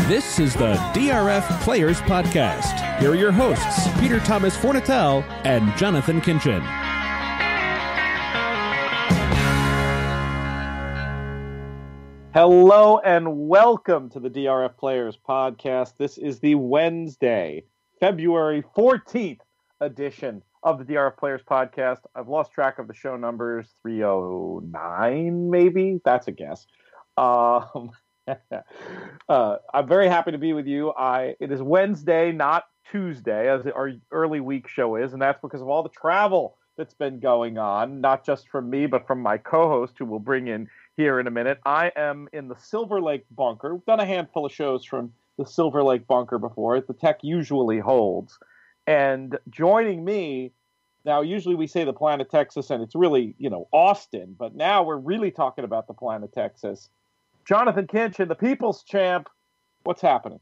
This is the DRF Players Podcast. Here are your hosts, Peter Thomas Fornatel and Jonathan Kinchin. Hello and welcome to the DRF Players Podcast. This is the Wednesday, February 14th edition of the DRF Players Podcast. I've lost track of the show numbers, 309 maybe? That's a guess. I'm very happy to be with you. It is Wednesday, not Tuesday, as our early week show is, and that's because of all the travel that's been going on, not just from me, but from my co-host, who we'll bring in here in a minute. I am in the Silver Lake bunker. We've done a handful of shows from the Silver Lake bunker before, as the tech usually holds. And joining me, now usually we say the planet Texas, and it's really, Austin, but now we're really talking about the planet Texas. Jonathan Kinchin, the People's Champ. What's happening?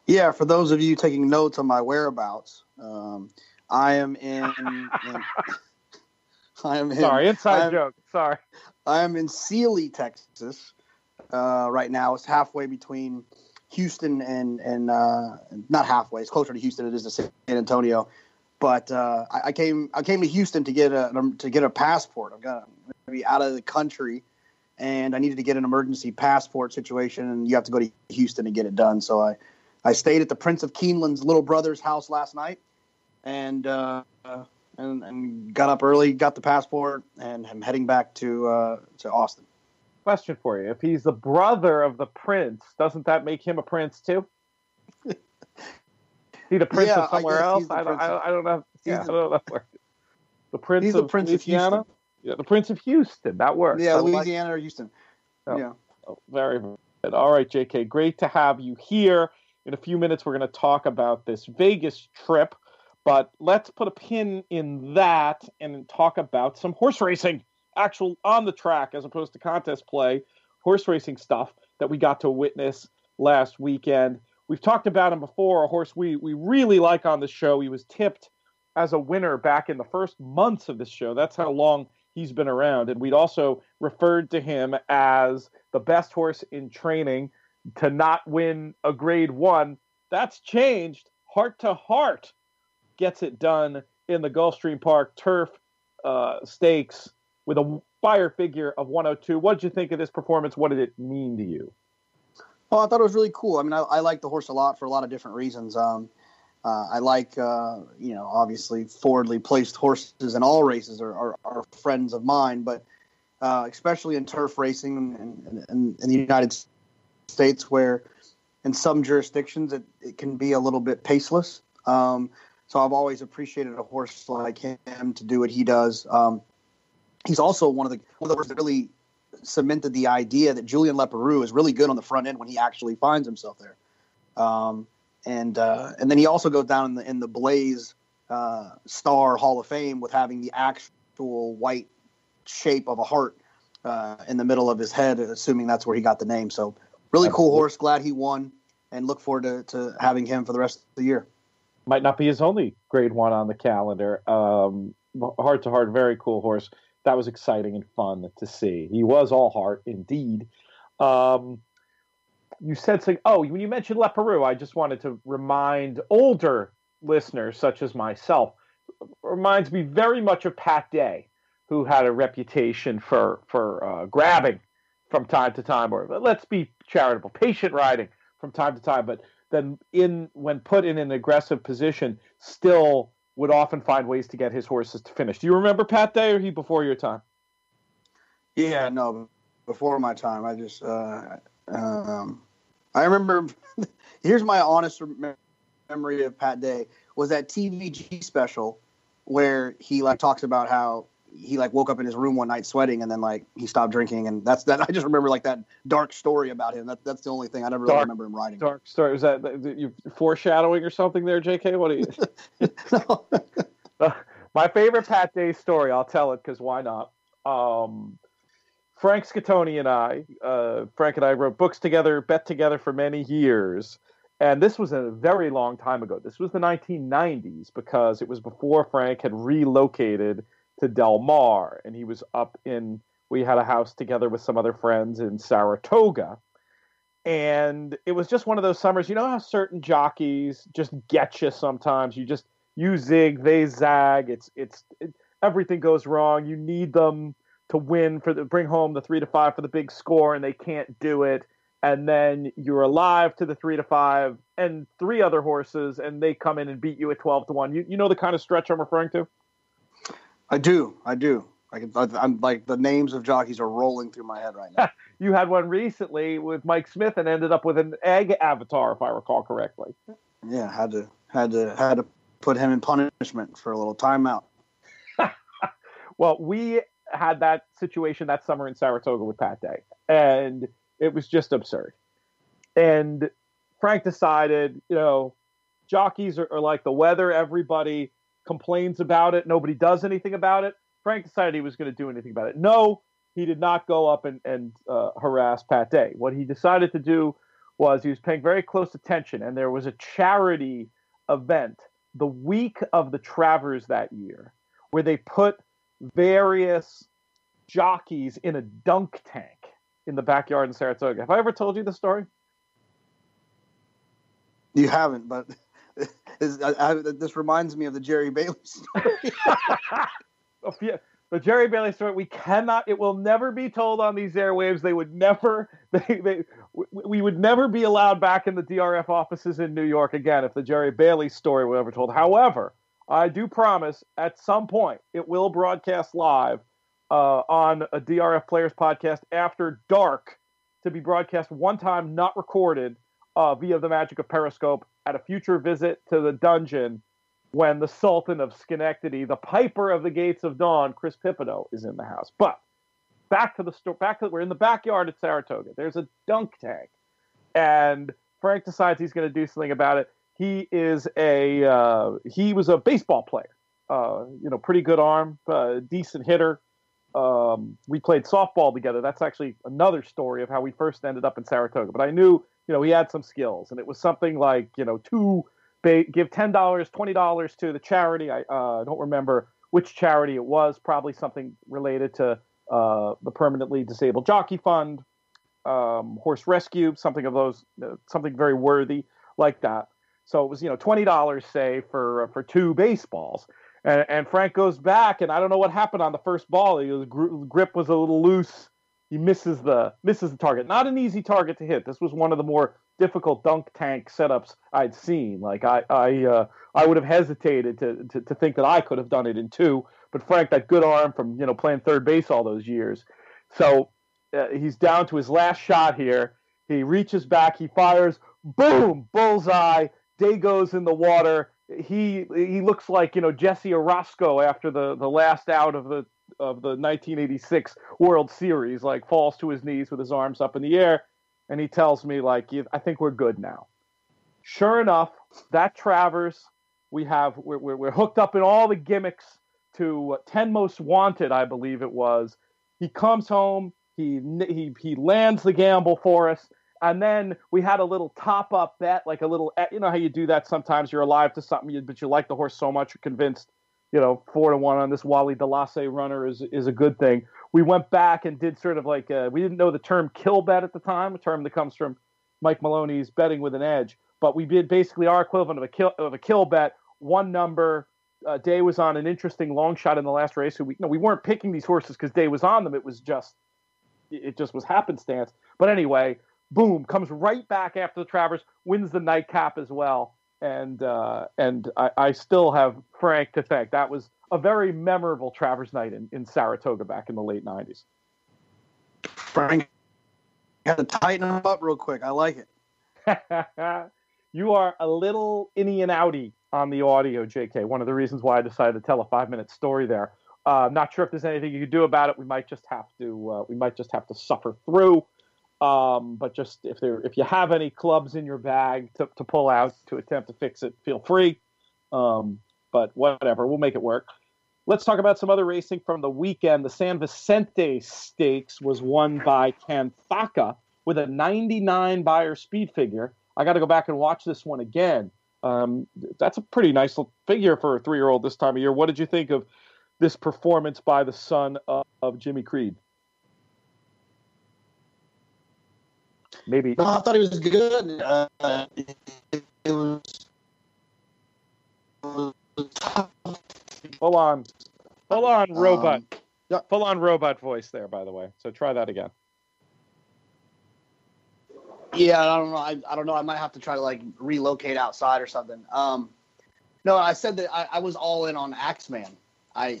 Yeah, for those of you taking notes on my whereabouts, I am in. Inside joke. Sorry. I am in Sealy, Texas, right now. It's halfway between Houston and not halfway. It's closer to Houston than it is to San Antonio. But I came to Houston to get a passport. I'm gonna be out of the country, and I needed to get an emergency passport situation, and you have to go to Houston to get it done. So I stayed at the Prince of Keeneland's little brother's house last night, and got up early, got the passport, and I'm heading back to Austin. Question for you: if he's the brother of the prince, doesn't that make him a prince too? He the prince of somewhere else? I don't know. Yeah, I don't know. The prince he's of the Prince Louisiana? of Houston. Yeah, the Prince of Houston. That works. Yeah, Louisiana or Houston. Oh, yeah. Oh, very good. All right, JK, great to have you here. In a few minutes, we're going to talk about this Vegas trip, but let's put a pin in that and talk about some horse racing, actual on the track as opposed to contest play, horse racing stuff that we got to witness last weekend. We've talked about him before, a horse we really like on the show. He was tipped as a winner back in the first months of this show. That's how long he's been around. And we'd also referred to him as the best horse in training to not win a grade one. That's changed. Heart to Heart gets it done in the Gulfstream Park Turf Stakes with a Beyer figure of 102. What did you think of this performance? What did it mean to you? Oh, I thought it was really cool. I mean, I like the horse a lot for a lot of different reasons. I like, obviously forwardly placed horses in all races are friends of mine, but especially in turf racing in the United States, where in some jurisdictions it can be a little bit paceless. So I've always appreciated a horse like him to do what he does. He's also one of the horses that really cemented the idea that Julien Leparoux is really good on the front end when he actually finds himself there. And then he also goes down in the Blaze Star Hall of Fame with having the actual white shape of a heart in the middle of his head, assuming that's where he got the name. So really cool horse. Glad he won, and look forward to having him for the rest of the year. Might not be his only grade one on the calendar. Heart to Heart, very cool horse. That was exciting and fun to see. He was all heart, indeed. You said something. Oh, when you mentioned Leparoux, I just wanted to remind older listeners, such as myself, reminds me very much of Pat Day, who had a reputation for grabbing from time to time, or let's be charitable, patient riding from time to time, but then when put in an aggressive position, still would often find ways to get his horses to finish. Do you remember Pat Day, or he before your time? Yeah, no, before my time. I just I remember. Here's my honest memory of Pat Day was that TVG special where he talks about how he woke up in his room one night sweating, and then he stopped drinking, and that's that. I just remember that dark story about him. That's the only thing I never really remember him writing. Dark story. Was that you foreshadowing or something there, JK? What are you? No. My favorite Pat Day story. I'll tell it because why not? Frank Scottoni and I, Frank and I wrote books together, bet together for many years. And this was a very long time ago. This was the 1990s because it was before Frank had relocated to Del Mar. And he was we had a house together with some other friends in Saratoga. And it was just one of those summers. You know how certain jockeys just get you sometimes. You zig, they zag. Everything goes wrong. You need them to win bring home the 3-5 for the big score, and they can't do it. And then you're alive to the 3-5 and 3 other horses, and they come in and beat you at 12-1. You know the kind of stretch I'm referring to? I do. I'm like, the names of jockeys are rolling through my head right now. You had one recently with Mike Smith and ended up with an egg avatar, if I recall correctly. Yeah, had to put him in punishment for a little timeout. Well, we had that situation that summer in Saratoga with Pat Day, and it was just absurd. And Frank decided, jockeys are like the weather. Everybody complains about it. Nobody does anything about it. Frank decided he was going to do anything about it. No, he did not go up and harass Pat Day. What he decided to do was he was paying very close attention, and there was a charity event the week of the Travers that year where they put various jockeys in a dunk tank in the backyard in Saratoga. Have I ever told you the story? You haven't, but this reminds me of the Jerry Bailey story. The Jerry Bailey story, it will never be told on these airwaves. We would never be allowed back in the DRF offices in New York again if the Jerry Bailey story were ever told. However, I do promise at some point it will broadcast live on a DRF Players podcast after dark, to be broadcast one time, not recorded, via the magic of Periscope at a future visit to the dungeon when the Sultan of Schenectady, the Piper of the Gates of Dawn, Chris Pipino, is in the house. But back to the story. We're in the backyard at Saratoga. There's a dunk tank, and Frank decides he's going to do something about it. He was a baseball player, pretty good arm, decent hitter. We played softball together. That's actually another story of how we first ended up in Saratoga. But I knew, he had some skills, and it was something like, give $10, $20 to the charity. I don't remember which charity it was. Probably something related to the Permanently Disabled Jockey Fund, Horse Rescue, something of those, something very worthy like that. So it was, $20, say, for 2 baseballs. And Frank goes back, and I don't know what happened on the first ball. The grip was a little loose. He misses the target. Not an easy target to hit. This was one of the more difficult dunk tank setups I'd seen. Like I would have hesitated to think that I could have done it in 2. But Frank, that good arm from playing third base all those years. So he's down to his last shot here. He reaches back. He fires. Boom! Bullseye. Day goes in the water. He looks like Jesse Orosco after the last out of the 1986 World Series, like falls to his knees with his arms up in the air, and he tells me like, I think we're good now. Sure enough, that Travers, we're hooked up in all the gimmicks to 10 Most Wanted, I believe it was. He comes home, he lands the gamble for us. And then we had a little top-up bet, like a little, how you do that sometimes. You're alive to something, but you like the horse so much you're convinced, 4-1 on this Wally Delasse runner is a good thing. We went back and did sort of like, we didn't know the term kill bet at the time, a term that comes from Mike Maloney's Betting with an Edge. But we did basically our equivalent of a kill bet, one number. Day was on an interesting long shot in the last race. We weren't picking these horses because Day was on them. It just was happenstance. But anyway, boom, comes right back after the Travers, wins the nightcap as well. And I still have Frank to thank. That was a very memorable Travers night in Saratoga back in the late 90s. Frank, you had to tighten him up real quick. I like it. You are a little inny and outy on the audio, JK. One of the reasons why I decided to tell a 5-minute story there. Not sure if there's anything you could do about it. We might just have to suffer through. But just if you have any clubs in your bag to pull out to attempt to fix it, feel free. But whatever, we'll make it work. Let's talk about some other racing from the weekend. The San Vicente Stakes was won by Canfaca with a 99 Beyer speed figure. I got to go back and watch this one again. That's a pretty nice figure for a 3-year-old this time of year. What did you think of this performance by the son of Jimmy Creed? maybe. No, I thought he was good. It was tough. Hold on, robot. Yeah. Full on robot voice there, by the way. So try that again. Yeah, I don't know. I don't know. I might have to try to like relocate outside or something. No, I said that I was all in on Axeman. I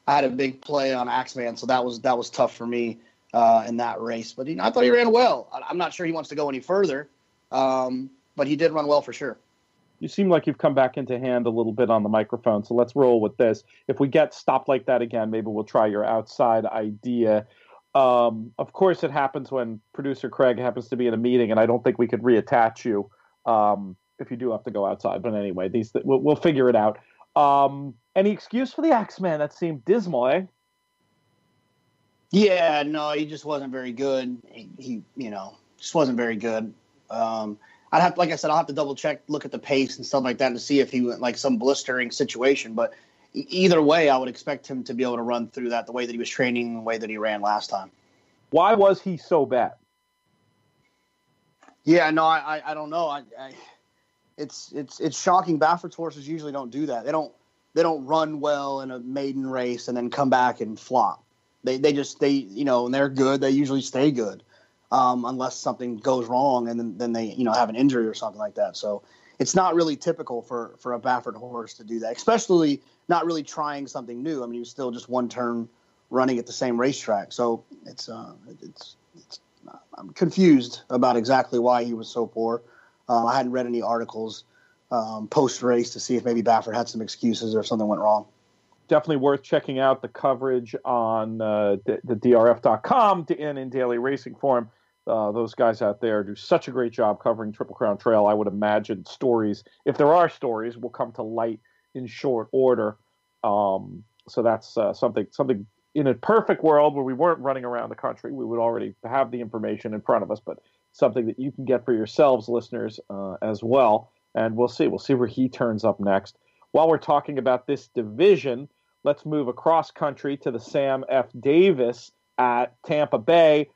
had a big play on Axeman, so that was tough for me in that race. But I thought he ran well. I'm not sure he wants to go any further, but he did run well for sure. You seem like you've come back into hand a little bit on the microphone, so let's roll with this. If we get stopped like that again, maybe we'll try your outside idea. Of course, it happens when producer Craig happens to be in a meeting, and I don't think we could reattach you if you do have to go outside. But anyway, we'll figure it out. Any excuse for the Axeman? That seemed dismal, eh? Yeah, no, he just wasn't very good. He just wasn't very good. Like I said, I'll have to double check, look at the pace and stuff like that to see if he went like some blistering situation. But either way, I would expect him to be able to run through that the way that he was training, the way that he ran last time. Why was he so bad? Yeah, no, I don't know. It's shocking. Baffert's horses usually don't do that. They don't run well in a maiden race and then come back and flop. They and they're good. They usually stay good. Unless something goes wrong and then they, have an injury or something like that. So it's not really typical for a Baffert horse to do that, especially not really trying something new. I mean, he was still just one turn running at the same racetrack. So I'm confused about exactly why he was so poor. I hadn't read any articles post race to see if maybe Baffert had some excuses or something went wrong. Definitely worth checking out the coverage on the DRF.com and in Daily Racing Form. Those guys out there do such a great job covering Triple Crown Trail. I would imagine stories, if there are stories, will come to light in short order. So that's something in a perfect world where we weren't running around the country, we would already have the information in front of us, but something that you can get for yourselves, listeners, as well. And we'll see where he turns up next. While we're talking about this division, let's move across country to the Sam F. Davis at Tampa Bay.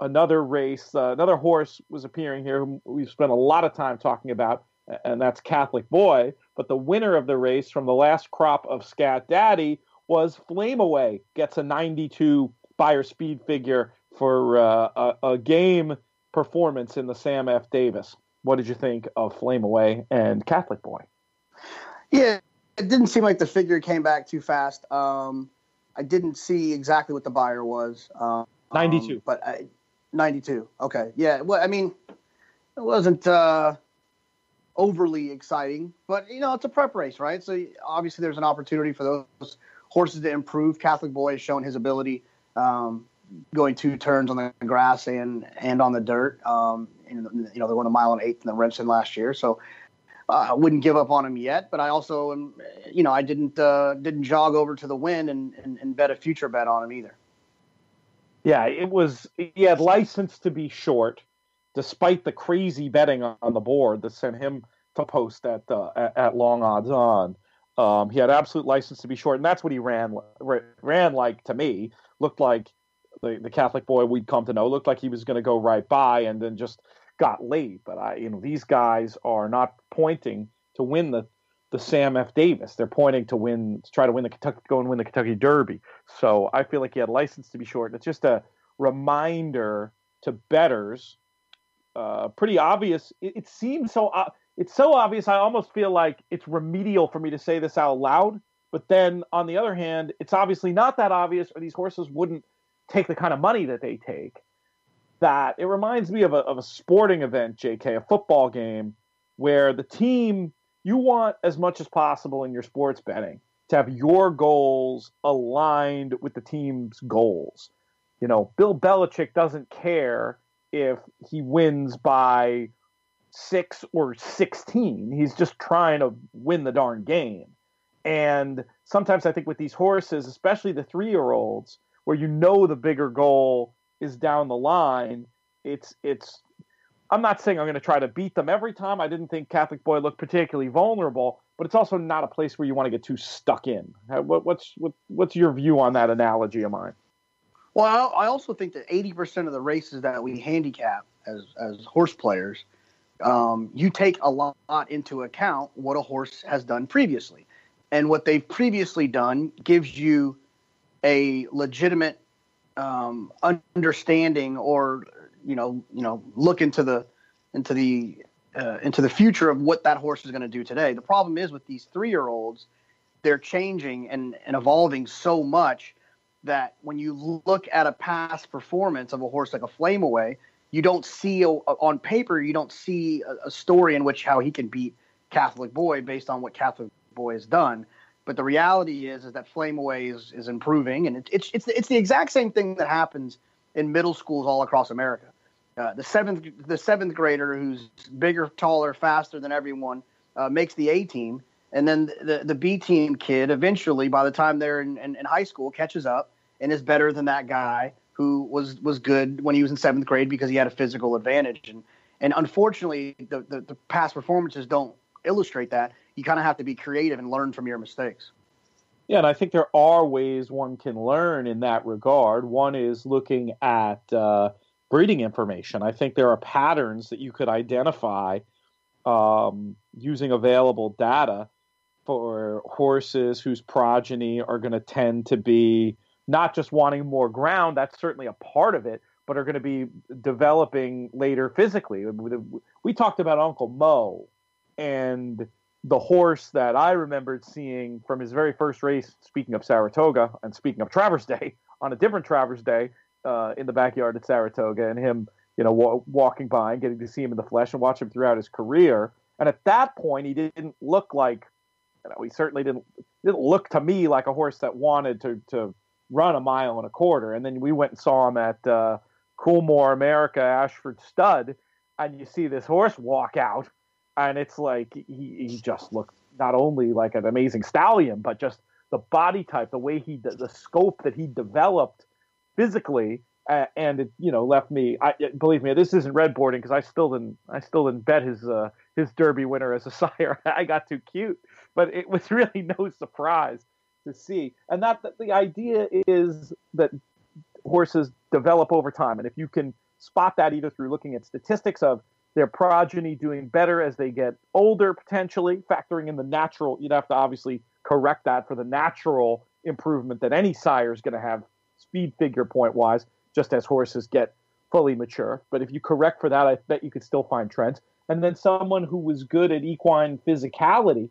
Another race, another horse was appearing here who we've spent a lot of time talking about, and that's Catholic Boy. But the winner of the race from the last crop of Scat Daddy was Flame Away. Gets a 92 Beyer speed figure for a game performance in the Sam F. Davis. What did you think of Flame Away and Catholic Boy? Yeah, it didn't seem like the figure came back too fast. I didn't see exactly what the Beyer was. 92. 92. Okay. Yeah. Well, I mean, it wasn't overly exciting, but, it's a prep race, right? So obviously there's an opportunity for those horses to improve. Catholic Boy has shown his ability going 2 turns on the grass and on the dirt. They won a mile and 8th in the Renson last year. So I wouldn't give up on him yet, but I also am, I didn't jog over to the win and bet a future bet on him either. Yeah, he had license to be short, despite the crazy betting on the board that sent him to post at long odds on. He had absolute license to be short, and that's what he ran like to me. Looked like the Catholic Boy we'd come to know. Looked like he was going to go right by, and then just got late. But these guys are not pointing to win the Sam F. Davis. They're pointing to try to win the Kentucky Derby. So I feel like he had license to be short. It's just a reminder to bettors. Pretty obvious. It seems so. It's so obvious. I almost feel like it's remedial for me to say this out loud. But then on the other hand, it's obviously not that obvious, or these horses wouldn't take the kind of money that they take. That it reminds me of a sporting event, JK, a football game, where the team. You want as much as possible in your sports betting to have your goals aligned with the team's goals. Bill Belichick doesn't care if he wins by 6 or 16. He's just trying to win the darn game. And sometimes I think with these horses, especially the 3-year-olds, where the bigger goal is down the line, it's I'm not saying I'm going to try to beat them every time. I didn't think Catholic Boy looked particularly vulnerable, but it's also not a place where you want to get too stuck in. What's your view on that analogy of mine? Well, I also think that 80% of the races that we handicap as horse players, you take a lot into account what a horse has done previously. And what they've previously done gives you a legitimate understanding, or look into the future of what that horse is going to do today. The problem is with these 3-year-olds, they're changing and evolving so much that when you look at a past performance of a horse like a Flame Away, you don't see on paper, you don't see a story in which how he can beat Catholic Boy based on what Catholic Boy has done. But the reality is that Flame Away is improving, and it's the exact same thing that happens in middle schools all across America. The seventh grader who's bigger, taller, faster than everyone makes the A team, and then the B team kid eventually, by the time they're in high school, catches up and is better than that guy who was good when he was in 7th grade because he had a physical advantage. And unfortunately, the past performances don't illustrate that. You kind of have to be creative and learn from your mistakes. Yeah, and I think there are ways one can learn in that regard. One is looking at breeding information. I think there are patterns that you could identify using available data for horses whose progeny are going to tend to be not just wanting more ground, that's certainly a part of it, but are going to be developing later physically. We talked about Uncle Mo, and the horse that I remembered seeing from his very first race, speaking of Saratoga and speaking of Travers Day, on a different Travers Day in the backyard at Saratoga, and him, walking by and getting to see him in the flesh and watch him throughout his career. And at that point, he didn't look like, he certainly didn't look to me like a horse that wanted to run 1.25 miles. And then we went and saw him at Coolmore America Ashford Stud, and you see this horse walk out, and it's like he just looked not only like an amazing stallion, but just the body type, the way the scope that he developed physically, and it left me. Believe me, this isn't red boarding because I still didn't bet his Derby winner as a sire. I got too cute, but it was really no surprise to see. And that the idea is that horses develop over time, and if you can spot that either through looking at statistics of their progeny doing better as they get older, potentially factoring in the natural, you'd have to obviously correct that for the natural improvement that any sire is going to have speed figure point wise, just as horses get fully mature. But if you correct for that, I bet you could still find trends. And then someone who was good at equine physicality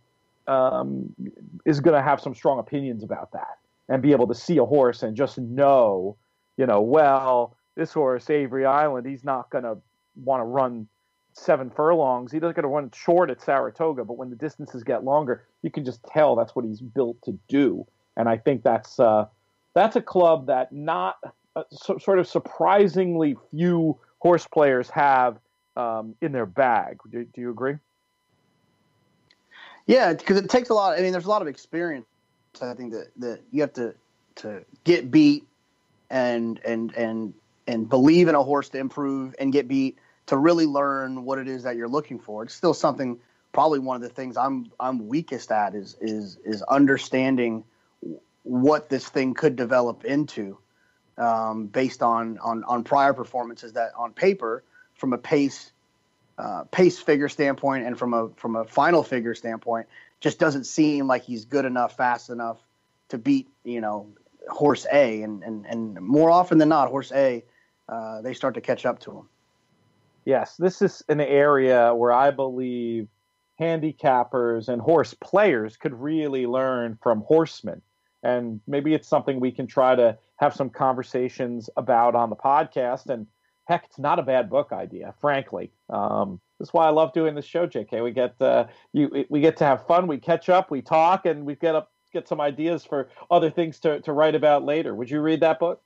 is going to have some strong opinions about that and be able to see a horse and just know, well, this horse, Avery Island, he's not going to want to run 7 furlongs. He doesn't going to run short at Saratoga, but when the distances get longer, you can just tell that's what he's built to do. And I think that's a club that not sort of surprisingly few horse players have in their bag. Do you agree? Yeah, because it takes a lot. I mean, there's a lot of experience. I think that you have to get beat and believe in a horse to improve and get beat to really learn what it is that you're looking for. It's still something. Probably one of the things I'm weakest at is understanding what this thing could develop into, based on prior performances that on paper, from a pace figure standpoint and from a final figure standpoint, just doesn't seem like he's good enough, fast enough to beat horse A, and more often than not, horse A, they start to catch up to him. Yes, this is an area where I believe handicappers and horse players could really learn from horsemen. And maybe it's something we can try to have some conversations about on the podcast. And heck, it's not a bad book idea, frankly. That's why I love doing this show, JK. We get to have fun, we catch up, we talk, and we get some ideas for other things to write about later. Would you read that book?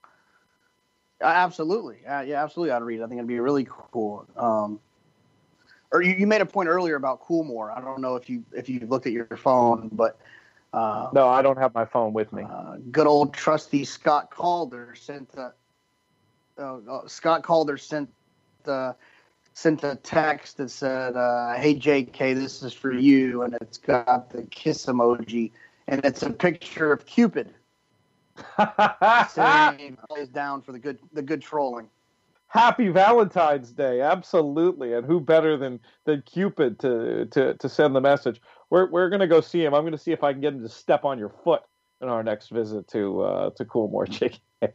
Absolutely. Yeah, absolutely. I'd read it. I think it'd be really cool. Or you made a point earlier about Coolmore. I don't know if you looked at your phone, but no, I don't have my phone with me. Good old trusty Scott Calder sent a text that said, "Hey JK, this is for you," and it's got the kiss emoji, and it's a picture of Cupid. Same. Always down for the good trolling. Happy Valentine's Day, absolutely. And who better than Cupid to send the message? We're gonna go see him. I'm gonna see if I can get him to step on your foot in our next visit to Coolmore, JK.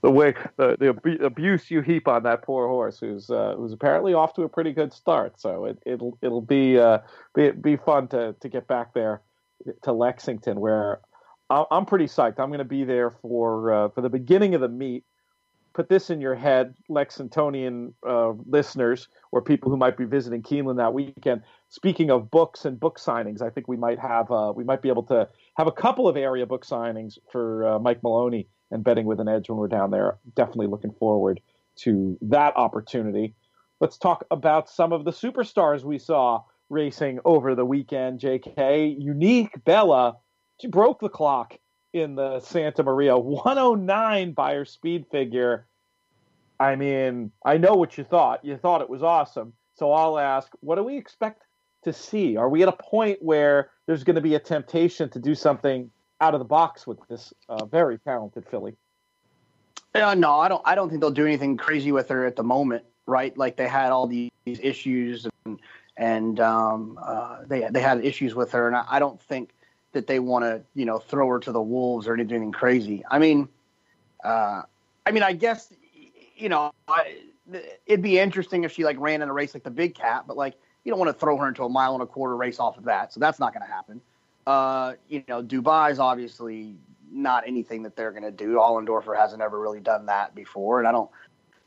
The way the abuse you heap on that poor horse, who's apparently off to a pretty good start. So it'll be fun to get back there to Lexington, where I'm pretty psyched. I'm going to be there for the beginning of the meet. Put this in your head, Lexingtonian listeners, or people who might be visiting Keeneland that weekend. Speaking of books and book signings, I think we might be able to have a couple of area book signings for Mike Maloney and Betting with an Edge when we're down there. Definitely looking forward to that opportunity. Let's talk about some of the superstars we saw racing over the weekend, JK. Unique Bella, she broke the clock in the Santa Maria, 109 by her speed figure. I mean, I know what you thought. You thought it was awesome. So I'll ask, what do we expect to see? Are we at a point where there's going to be a temptation to do something out of the box with this very talented filly? No, I don't think they'll do anything crazy with her at the moment, right? Like they had all these issues and they had issues with her, and I don't think that they want to, throw her to the wolves or anything crazy. I mean, I guess, it'd be interesting if she ran in a race like the Big Cat, but you don't want to throw her into a 1.25 mile race off of that. So that's not going to happen. Dubai's obviously not anything that they're going to do. Allendorfer hasn't ever really done that before, and I don't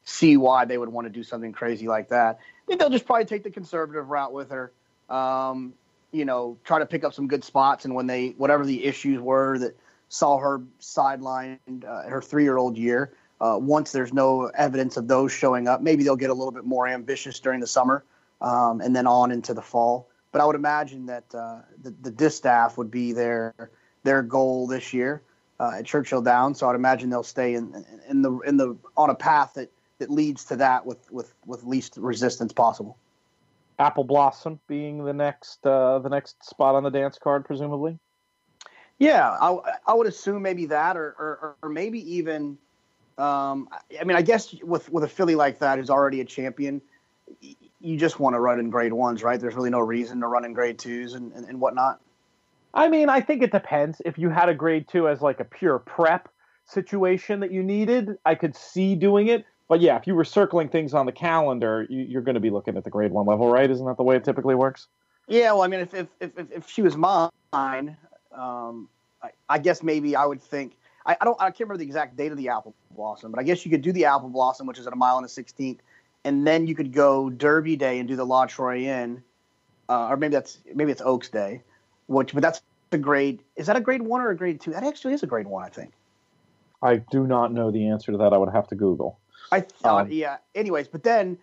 see why they would want to do something crazy like that. I think they'll just probably take the conservative route with her. Try to pick up some good spots, and whatever the issues were that saw her sidelined her 3-year-old year, once there's no evidence of those showing up, maybe they'll get a little bit more ambitious during the summer and then on into the fall. But I would imagine that the distaff would be their goal this year at Churchill Downs. So I'd imagine they'll stay on a path that leads to that with least resistance possible. Apple Blossom being the next spot on the dance card, presumably. Yeah, I would assume maybe that, or maybe even. I guess with a filly like that who's already a champion, you just want to run in grade 1s, right? There's really no reason to run in grade 2s and whatnot. I mean, I think it depends. If you had a grade 2 as a pure prep situation that you needed, I could see doing it. But yeah, if you were circling things on the calendar, you're going to be looking at the grade 1 level, right? Isn't that the way it typically works? Yeah, well, I mean, if she was mine, I guess maybe I would think I can't remember the exact date of the Apple Blossom, but I guess you could do the Apple Blossom, which is at 1 mile and a 16th, and then you could go Derby Day and do the La Troyenne, or maybe it's Oaks Day, but that's a grade. Is that a grade 1 or a grade 2? That actually is a grade 1, I think. I do not know the answer to that. I would have to Google. I thought, yeah. Anyways, but then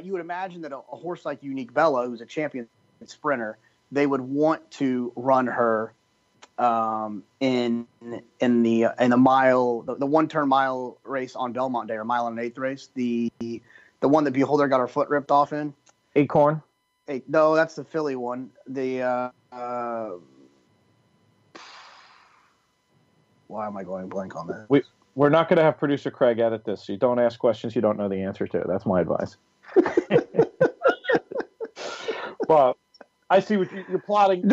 you would imagine that a horse like Unique Bella, who's a champion sprinter, they would want to run her in the mile, the 1-turn mile race on Belmont Day, or 1 mile and an 1/8 race, the one that Beholder got her foot ripped off in. Acorn? No, that's the filly one. Why am I going blank on that? We're not going to have producer Craig edit this. You don't ask questions you don't know the answer to. That's my advice. Well, I see what you're plotting.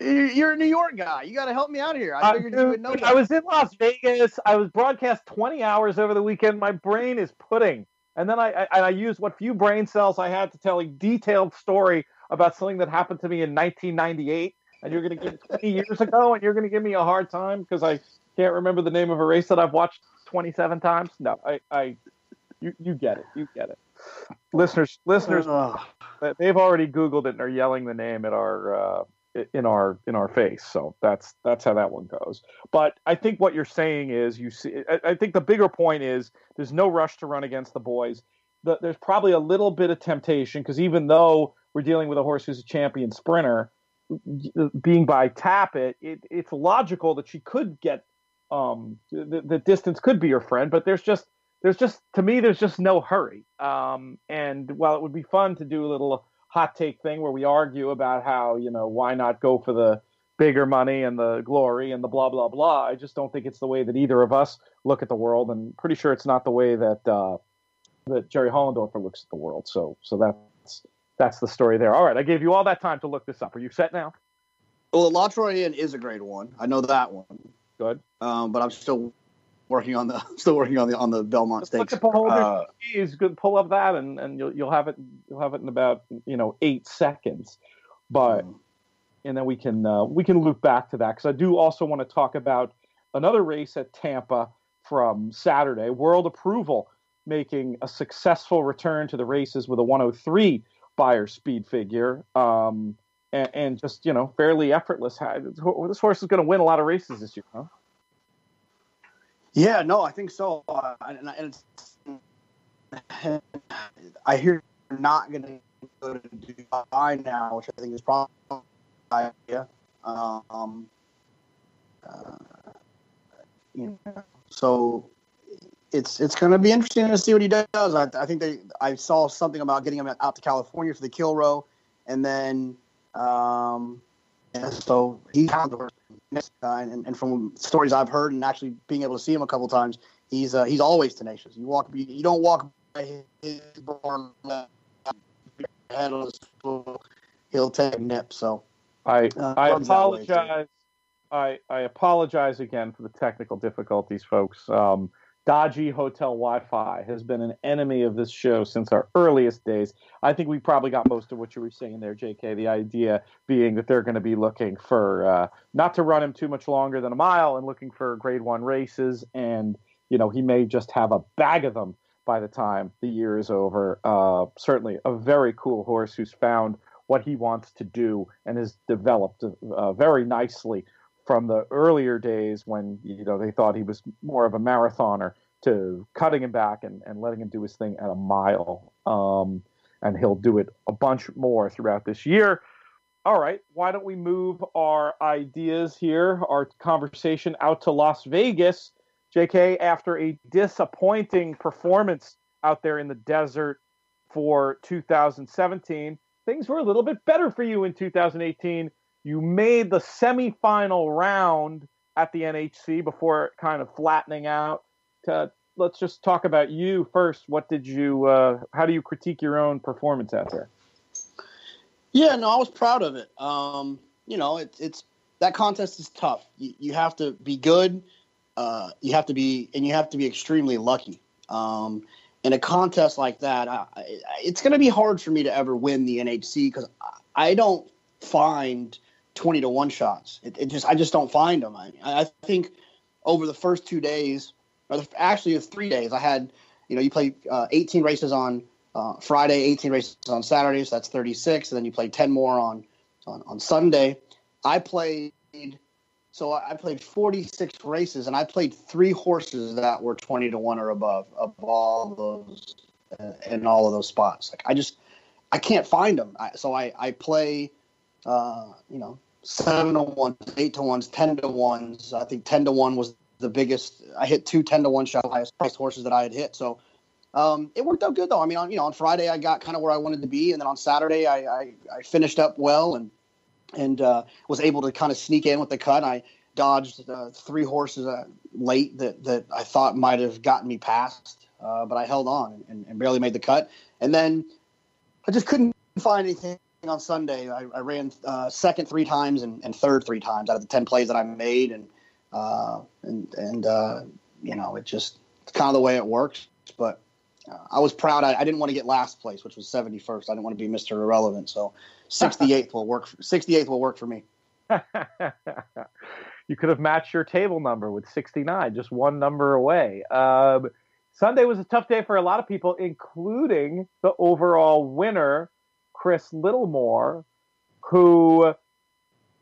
You're a New York guy. You got to help me out here. I figured you would know that. I was in Las Vegas. I was broadcast 20 hours over the weekend. My brain is pudding. And then I used what few brain cells I had to tell a detailed story about something that happened to me in 1998. And you're going to give 20 years ago, and you're going to give me a hard time because I can't remember the name of a race that I've watched 27 times. No, you get it. You get it. Listeners, they've already Googled it and are yelling the name at our in our face. So that's how that one goes. But I think what you're saying is I think the bigger point is there's no rush to run against the boys. There's probably a little bit of temptation because even though we're dealing with a horse who's a champion sprinter, being by Tappet, it's logical that she could get the distance could be her friend, but there's just to me there's just no hurry. And while it would be fun to do a little hot take thing where we argue about how why not go for the bigger money and the glory and the blah, blah, blah. I just don't think it's the way that either of us look at the world. And pretty sure it's not the way that that Jerry Hollendorfer looks at the world. So that's the story there. All right. I gave you all that time to look this up. Are you set now? Well, the La Troyenne is a grade 1. I know that one. Good. But I'm still working on the Belmont Stakes. Pull up that and you'll have it in about 8 seconds. But and then we can loop back to that, because I do also want to talk about another race at Tampa from Saturday. World Approval making a successful return to the races with a 103 Beyer speed figure, and just fairly effortless. This horse is going to win a lot of races this year, huh? Yeah, no, I think so. I hear you're not going to go to Dubai now, which I think is probably an idea. So it's going to be interesting to see what he does. I think I saw something about getting him out to California for the Kilroe, and then so he's on the horse. And from stories I've heard and actually being able to see him a couple of times, he's always tenacious. You don't walk by his barn head on his foot, he'll take a nip. So I apologize. I apologize again for the technical difficulties, folks. Dodgy hotel Wi-Fi has been an enemy of this show since our earliest days. I think we probably got most of what you were saying there, JK. The idea being that they're going to be looking for not to run him too much longer than a mile, and looking for grade 1 races. And, he may just have a bag of them by the time the year is over. Certainly a very cool horse who's found what he wants to do and has developed very nicely from the earlier days when they thought he was more of a marathoner, to cutting him back and letting him do his thing at a mile. And he'll do it a bunch more throughout this year. All right, why don't we move our ideas here, our conversation out to Las Vegas. JK, after a disappointing performance out there in the desert for 2017, things were a little bit better for you in 2018. You made the semifinal round at the NHC before kind of flattening out. Let's just talk about you first. What did you? How do you critique your own performance out there? Yeah, no, I was proud of it. It's that contest is tough. You have to be good. You have to be extremely lucky. In a contest like that, it's going to be hard for me to ever win the NHC, because I don't find 20-to-1 shots. I just don't find them. I think over the first 2 days, actually 3 days, I had, you play 18 races on Friday, 18 races on Saturday, so that's 36, and then you play 10 more on Sunday. I played 46 races, and I played 3 horses that were 20-to-1 or above of all those in all of those spots. Like I can't find them. So I play 7-to-1s, 8-to-1s, 10-to-1s. I think 10-to-1 was the biggest. I hit 2 10-to-1 shots, highest priced horses that I had hit. So it worked out good, though. I mean, on Friday I got kind of where I wanted to be, and then on Saturday I finished up well and was able to kind of sneak in with the cut. I dodged 3 horses late that I thought might have gotten me past, but I held on and barely made the cut. And then I just couldn't find anything on Sunday. I ran second 3 times and third 3 times out of the 10 plays that I made, and it's kind of the way it works. But I was proud. I didn't want to get last place, which was 71st. I didn't want to be Mr. Irrelevant, so 68th will work. 68th will work for me. You could have matched your table number with 69, just one number away. Sunday was a tough day for a lot of people, including the overall winner, Chris Littlemore, who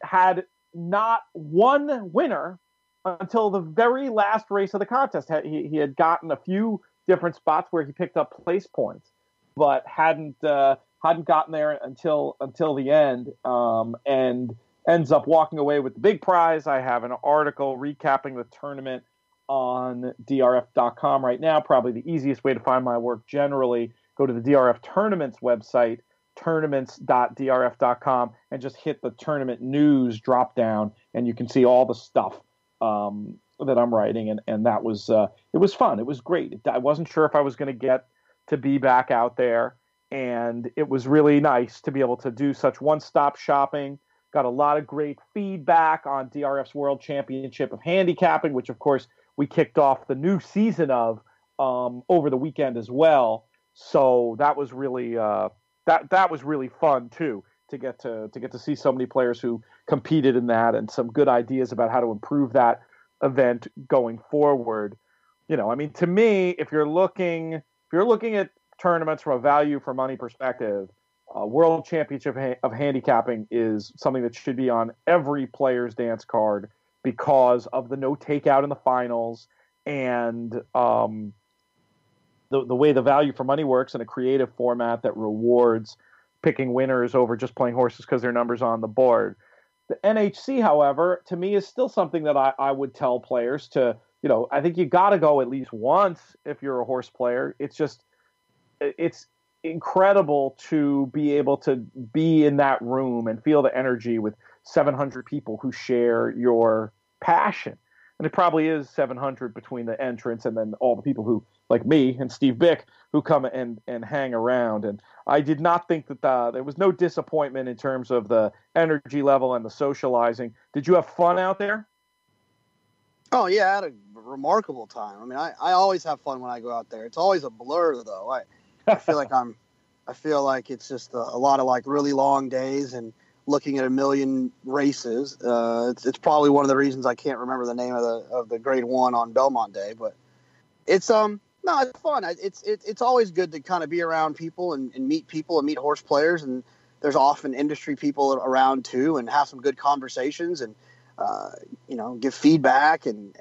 had not one winner until the very last race of the contest. He had gotten a few different spots where he picked up place points, but hadn't gotten there until the end, and ends up walking away with the big prize. I have an article recapping the tournament on DRF.com right now. Probably the easiest way to find my work generally. Go to the DRF Tournaments website, tournaments.drf.com and just hit the tournament news drop down, and you can see all the stuff that I'm writing. And that was it was fun. It was great. I wasn't sure if I was going to get to be back out there, and it was really nice to be able to do such one-stop shopping. Got a lot of great feedback on DRF's World Championship of Handicapping, which of course we kicked off the new season of over the weekend as well. So that was really that was really fun too, to get to see so many players who competed in that, and some good ideas about how to improve that event going forward. You know, I mean, to me, if you're looking at tournaments from a value for money perspective, World Championship of Handicapping is something that should be on every player's dance card because of the no takeout in the finals, and the way the value for money works in a creative format that rewards picking winners over just playing horses because their number's on the board. The NHC, however, to me is still something that I would tell players to, you know, I think you got to go at least once if you're a horse player. It's incredible to be able to be in that room and feel the energy with 700 people who share your passion. And it probably is 700 between the entrants and then all the people who, like me and Steve Bick, who come and hang around. And I did not think that there was no disappointment in terms of the energy level and the socializing. Did you have fun out there? Oh, yeah, I had a remarkable time. I mean, I always have fun when I go out there. It's always a blur, though. I feel like it's just a lot of like really long days and looking at a million races. It's probably one of the reasons I can't remember the name of the Grade 1 on Belmont Day, but it's no, it's fun. It's always good to kind of be around people and meet people and meet horse players, and there's often industry people around too, and have some good conversations and you know, give feedback and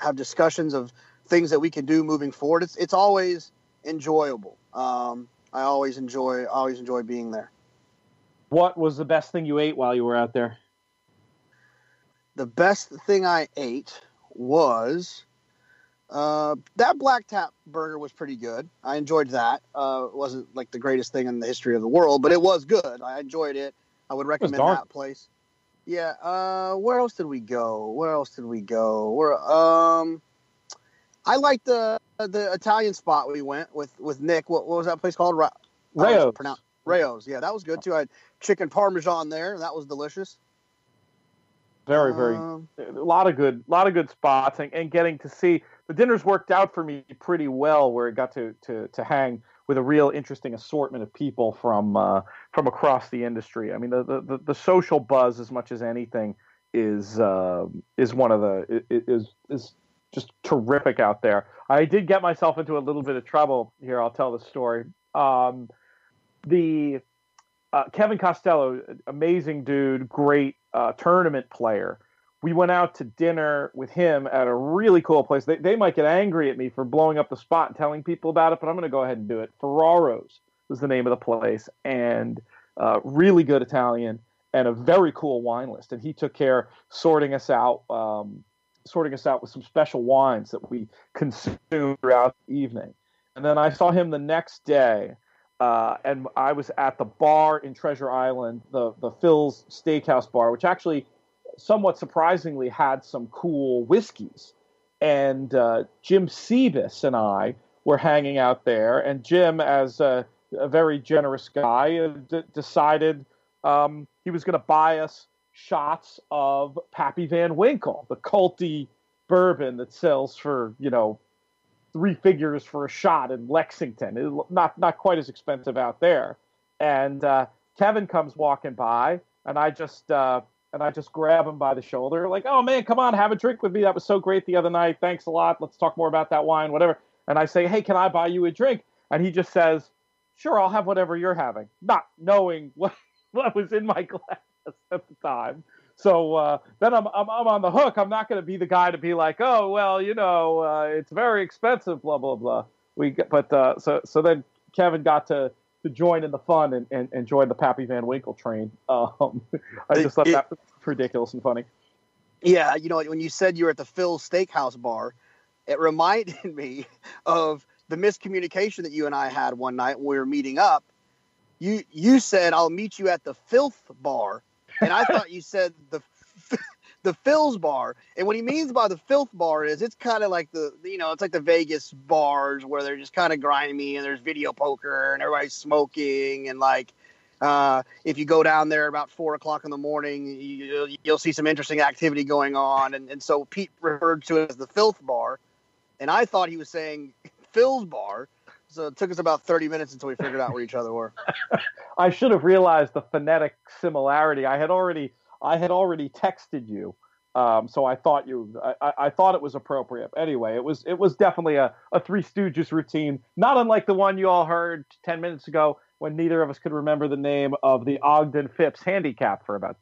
have discussions of things that we can do moving forward. It's always enjoyable. I always enjoy being there. What was the best thing you ate while you were out there? The best thing I ate was that black tap burger was pretty good. I enjoyed that. It wasn't like the greatest thing in the history of the world, but it was good. I enjoyed it. I would recommend that place. Yeah. Where else did we go? I liked the Italian spot we went with Nick. What was that place called? Rayo's. Rayo's. Yeah, that was good too. I had chicken parmesan there, and that was delicious. Very, a lot of good spots, and getting to see the dinners worked out for me pretty well, where it got to hang with a real interesting assortment of people from across the industry. I mean, the social buzz, as much as anything, is one of the is just terrific out there. I did get myself into a little bit of trouble here. I'll tell the story. Kevin Costello, amazing dude, great tournament player. We went out to dinner with him at a really cool place. They might get angry at me for blowing up the spot and telling people about it, but I'm going to go ahead and do it. Ferraro's was the name of the place, and really good Italian and a very cool wine list. And he took care sorting us out with some special wines that we consumed throughout the evening. And then I saw him the next day. And I was at the bar in Treasure Island, the Phil's Steakhouse bar, which actually, somewhat surprisingly, had some cool whiskeys. And Jim Sebus and I were hanging out there. And Jim, as a very generous guy, decided he was going to buy us shots of Pappy Van Winkle, the culty bourbon that sells for, you know, 3 figures for a shot in Lexington. Not quite as expensive out there. And Kevin comes walking by, and I just grab him by the shoulder, like, "Oh man, come on, have a drink with me. That was so great the other night. Thanks a lot. Let's talk more about that wine, whatever." And I say, "Hey, can I buy you a drink?" And he just says, "Sure, I'll have whatever you're having," not knowing what was in my glass at the time. So then I'm on the hook. I'm not going to be the guy to be like, "Oh, well, you know, it's very expensive, blah blah blah." So then Kevin got to join in the fun and join the Pappy Van Winkle train. I just thought that was ridiculous and funny. Yeah, you know, when you said you were at the Phil's Steakhouse bar, it reminded me of the miscommunication that you and I had one night when we were meeting up. you said I'll meet you at the Filth Bar, and I thought you said the Phil's Bar. And what he means by the Filth Bar is it's kind of like it's like the Vegas bars where they're just kind of grimy and there's video poker and everybody's smoking and like. If you go down there about 4:00 in the morning, you'll see some interesting activity going on. And so Pete referred to it as the Filth Bar. And I thought he was saying Phil's Bar. So it took us about 30 minutes until we figured out where each other were. I should have realized the phonetic similarity. I had already texted you. So I thought I thought it was appropriate. Anyway, it was definitely a Three Stooges routine, not unlike the one you all heard 10 minutes ago when neither of us could remember the name of the Ogden Phipps handicap for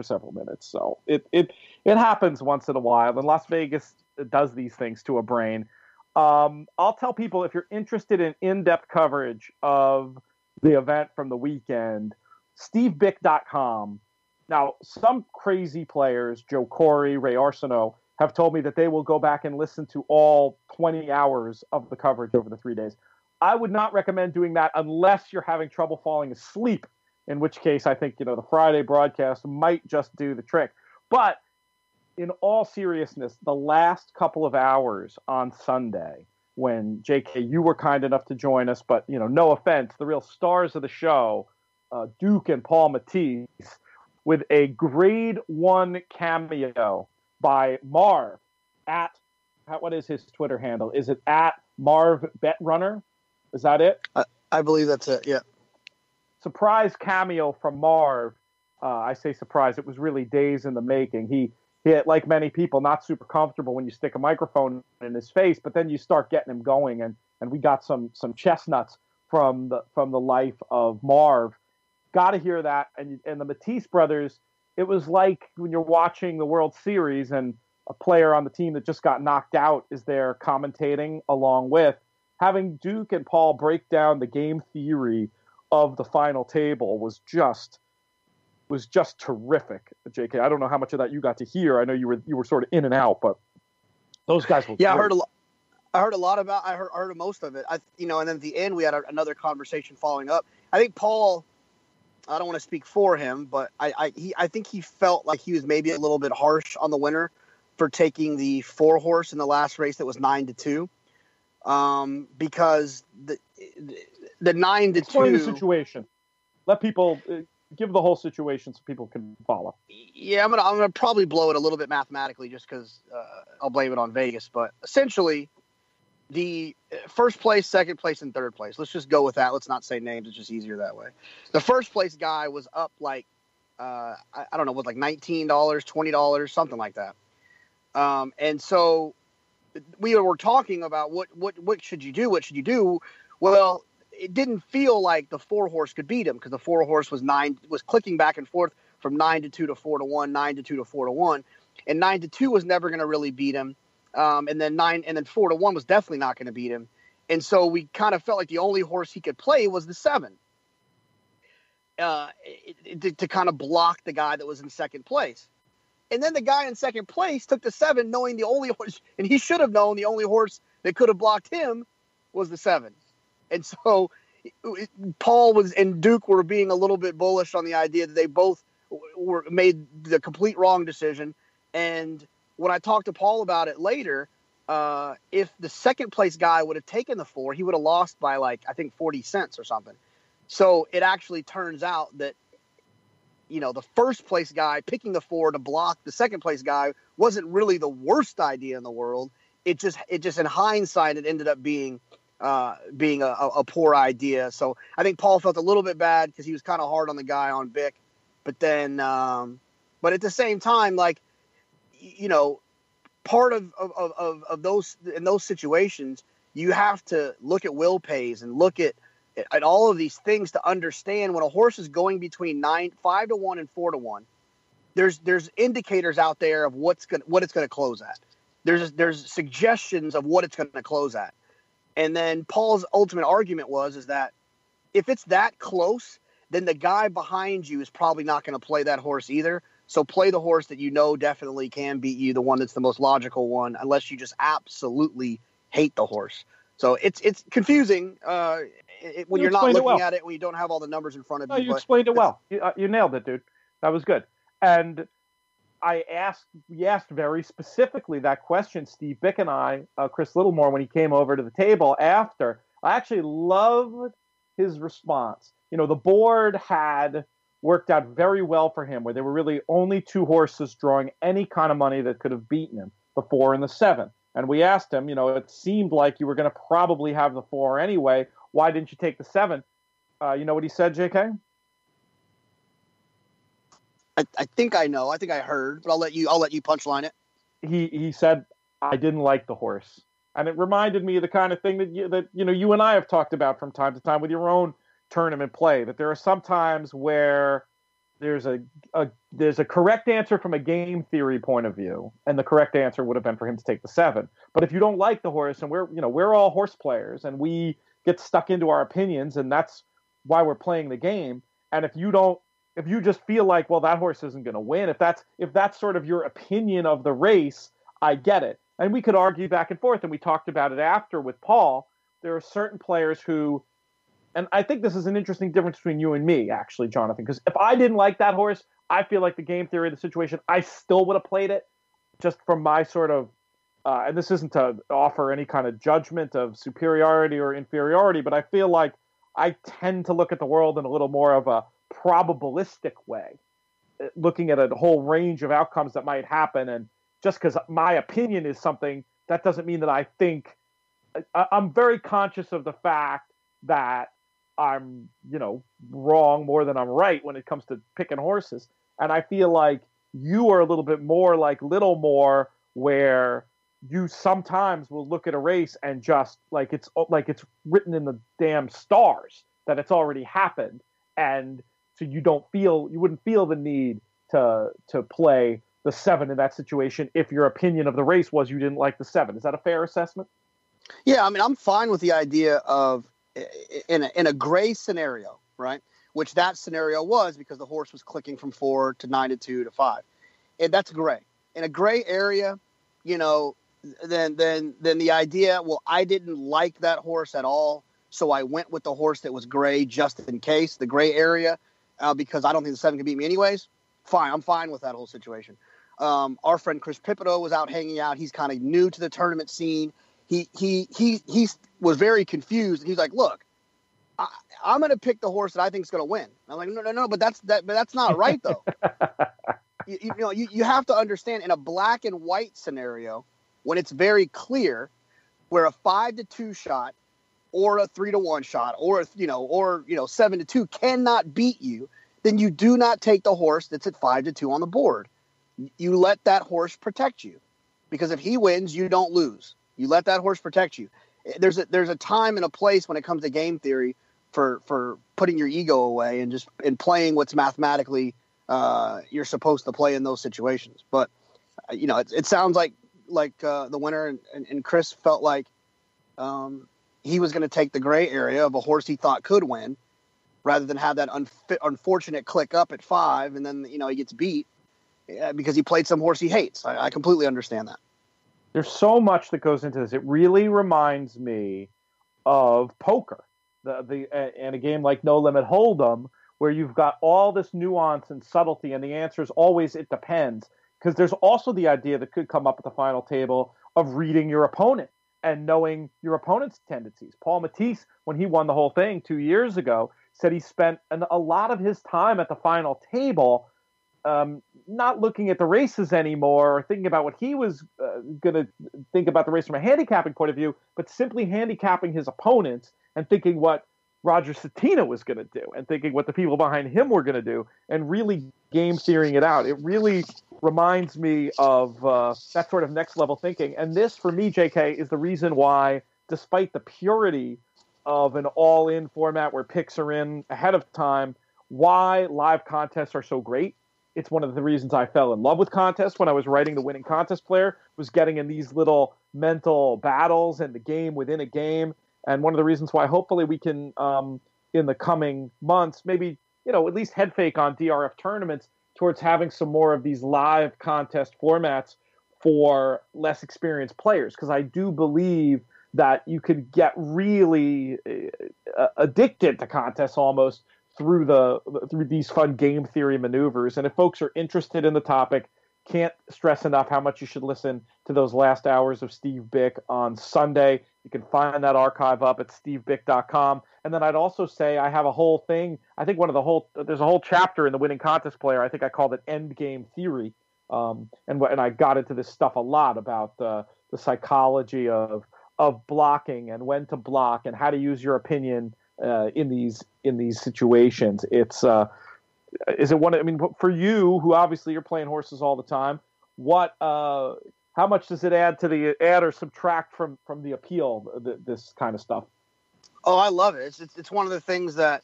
several minutes. So it happens once in a while, and Las Vegas does these things to a brain. I'll tell people, if you're interested in in-depth coverage of the event from the weekend, stevebick.com. Now, some crazy players, Joe Corey, Ray Arsenault, have told me that they will go back and listen to all 20 hours of the coverage over the 3 days. I would not recommend doing that unless you're having trouble falling asleep, in which case I think, the Friday broadcast might just do the trick. But in all seriousness, the last couple of hours on Sunday, when JK, you were kind enough to join us, but, no offense, the real stars of the show, Duke and Paul Matisse, with a grade 1 cameo by Marv what is his Twitter handle? Is it at Marv Betrunner? Is that it? I believe that's it, yeah. Surprise cameo from Marv. I say surprise. It was really days in the making. He, like many people, not super comfortable when you stick a microphone in his face, but then you start getting him going, and we got some chestnuts from the life of Marv. Got to hear that. And the Matisse brothers, it was like when you're watching the World Series and a player on the team that just got knocked out is there commentating along with. Having Duke and Paul break down the game theory of the final table was just terrific. JK, I don't know how much of that you got to hear. I know you were sort of in and out, but those guys were great. I heard a lot about. I heard most of it. And then at the end we had another conversation following up. I think Paul, I don't want to speak for him, but I think he felt like he was maybe a little bit harsh on the winner for taking the 4-horse in the last race that was 9-2. Because the 9-2. Explain the situation. Let people give the whole situation so people can follow. Yeah, I'm gonna probably blow it a little bit mathematically just because I'll blame it on Vegas. But essentially, the first place, second place, and third place. Let's just go with that. Let's not say names. It's just easier that way. The first place guy was up like I don't know, like $19, $20, something like that. And so we were talking about what should you do? What should you do? Well, it didn't feel like the 4-horse could beat him because the 4-horse was clicking back and forth from 9-2 to 4-1, 9-2 to 4-1, and 9-2 was never going to really beat him. And then 4-1 was definitely not going to beat him. And so we kind of felt like the only horse he could play was the 7 to kind of block the guy that was in second place. And then the guy in second place took the 7, knowing the only horse, and he should have known the only horse that could have blocked him was the 7. And so Paul and Duke were being a little bit bullish on the idea that they both made the complete wrong decision. And when I talked to Paul about it later, if the second place guy would have taken the 4, he would have lost by I think 40 cents or something. So it actually turns out that, the first place guy picking the 4 to block the second place guy wasn't really the worst idea in the world. It just in hindsight, it ended up being a poor idea. So I think Paul felt a little bit bad because he was kind of hard on the guy on Bick, but then, but at the same time, part of those, in those situations, you have to look at will pays and look at all of these things to understand when a horse is going between 5-1 and 4-1. There's indicators out there of what it's going to close at. There's suggestions of what it's going to close at. And then Paul's ultimate argument is that if it's that close, then the guy behind you is probably not going to play that horse either. So play the horse that definitely can beat you, the one that's the most logical one, unless you just absolutely hate the horse. So it's confusing. when you're not looking at it, when you don't have all the numbers in front of you. You explained it well. You nailed it, dude. That was good. And we asked very specifically that question, Steve Bick and I, Chris Littlemore, when he came over to the table after. I actually loved his response. The board had worked out very well for him, where there were really only 2 horses drawing any kind of money that could have beaten him, the 4 and the 7. And we asked him, it seemed like you were going to probably have the 4 anyway. Why didn't you take the 7? You know what he said, JK? I think I know. I think I heard, but I'll let you punchline it. He said, I didn't like the horse. And it reminded me of the kind of thing that you and I have talked about from time to time with your own tournament play, that there are some times where there's a correct answer from a game theory point of view, and the correct answer would have been for him to take the 7. But if you don't like the horse, and we're all horse players, and we get stuck into our opinions, and that's why we're playing the game. And if you just feel like, well, that horse isn't going to win, if that's sort of your opinion of the race, I get it. And we could argue back and forth, and we talked about it after with Paul. There are certain players who, and I think this is an interesting difference between you and me, actually, Jonathan, because if I didn't like that horse, I feel like the game theory of the situation, I still would have played it, just from my sort of, and this isn't to offer any kind of judgment of superiority or inferiority, but I feel like I tend to look at the world in a little more of a probabilistic way, looking at a whole range of outcomes that might happen. And just because my opinion is something, that doesn't mean that I think. I'm very conscious of the fact that I'm, wrong more than I'm right when it comes to picking horses. And I feel like you are a little bit more like Littlemore, where you sometimes will look at a race and just like it's written in the damn stars that it's already happened. And so you wouldn't feel the need to play the 7 in that situation if your opinion of the race was you didn't like the 7. Is that a fair assessment? Yeah, I mean, I'm fine with the idea of in a gray scenario, right? Which that scenario was because the horse was clicking from 4 to 9 to 2 to 5. And that's gray. In a gray area, then the idea, well, I didn't like that horse at all, so I went with the horse that was gray just in case, the gray area, because I don't think the 7 can beat me anyways. Fine, I'm fine with that whole situation. Our friend Chris Pipito was out hanging out. He's kind of new to the tournament scene. He was very confused. And he's like, look, I'm going to pick the horse that I think is going to win. I'm like, no, but that's not right, though. You have to understand, in a black and white scenario, when it's very clear, where a 5 to 2 shot or a 3 to 1 shot or 7 to 2 cannot beat you, then you do not take the horse that's at 5 to 2 on the board. You let that horse protect you, because if he wins, you don't lose. You let that horse protect you. There's a time and a place when it comes to game theory for putting your ego away and playing what's mathematically you're supposed to play in those situations. But it sounds like the winner and Chris felt like he was going to take the gray area of a horse he thought could win, rather than have that unfortunate click up at 5 and then he gets beat because he played some horse he hates. I completely understand that. There's so much that goes into this. It really reminds me of poker, and a game like No Limit Hold'em, where you've got all this nuance and subtlety, and the answer is always it depends. Because there's also the idea that could come up at the final table of reading your opponent and knowing your opponent's tendencies. Paul Matisse, when he won the whole thing 2 years ago, said he spent a lot of his time at the final table not looking at the races anymore or thinking about what he was going to think about the race from a handicapping point of view, but simply handicapping his opponents and thinking what Roger Satina was going to do and thinking what the people behind him were going to do and really game theorying it out. It really reminds me of that sort of next level thinking. And this, for me, JK, is the reason why, despite the purity of an all-in format where picks are in ahead of time, why live contests are so great. It's one of the reasons I fell in love with contests when I was writing The Winning Contest Player, was getting in these little mental battles and the game within a game. And one of the reasons why hopefully we can, in the coming months, maybe, at least head fake on DRF tournaments towards having some more of these live contest formats for less experienced players. Because I do believe that you could get really addicted to contests almost through these fun game theory maneuvers. And if folks are interested in the topic, can't stress enough how much you should listen to those last hours of Steve Bick on Sunday. You can find that archive up at stevebick.com. And then I'd also say I have a whole thing. I think there's a whole chapter in the Winning Contest Player. I think I called it End Game Theory. And I got into this stuff a lot about the psychology of blocking and when to block and how to use your opinion in these situations. Is it one? I mean, for you, who obviously you're playing horses all the time, how much does it add or subtract from the appeal? This kind of stuff. Oh, I love it. It's one of the things that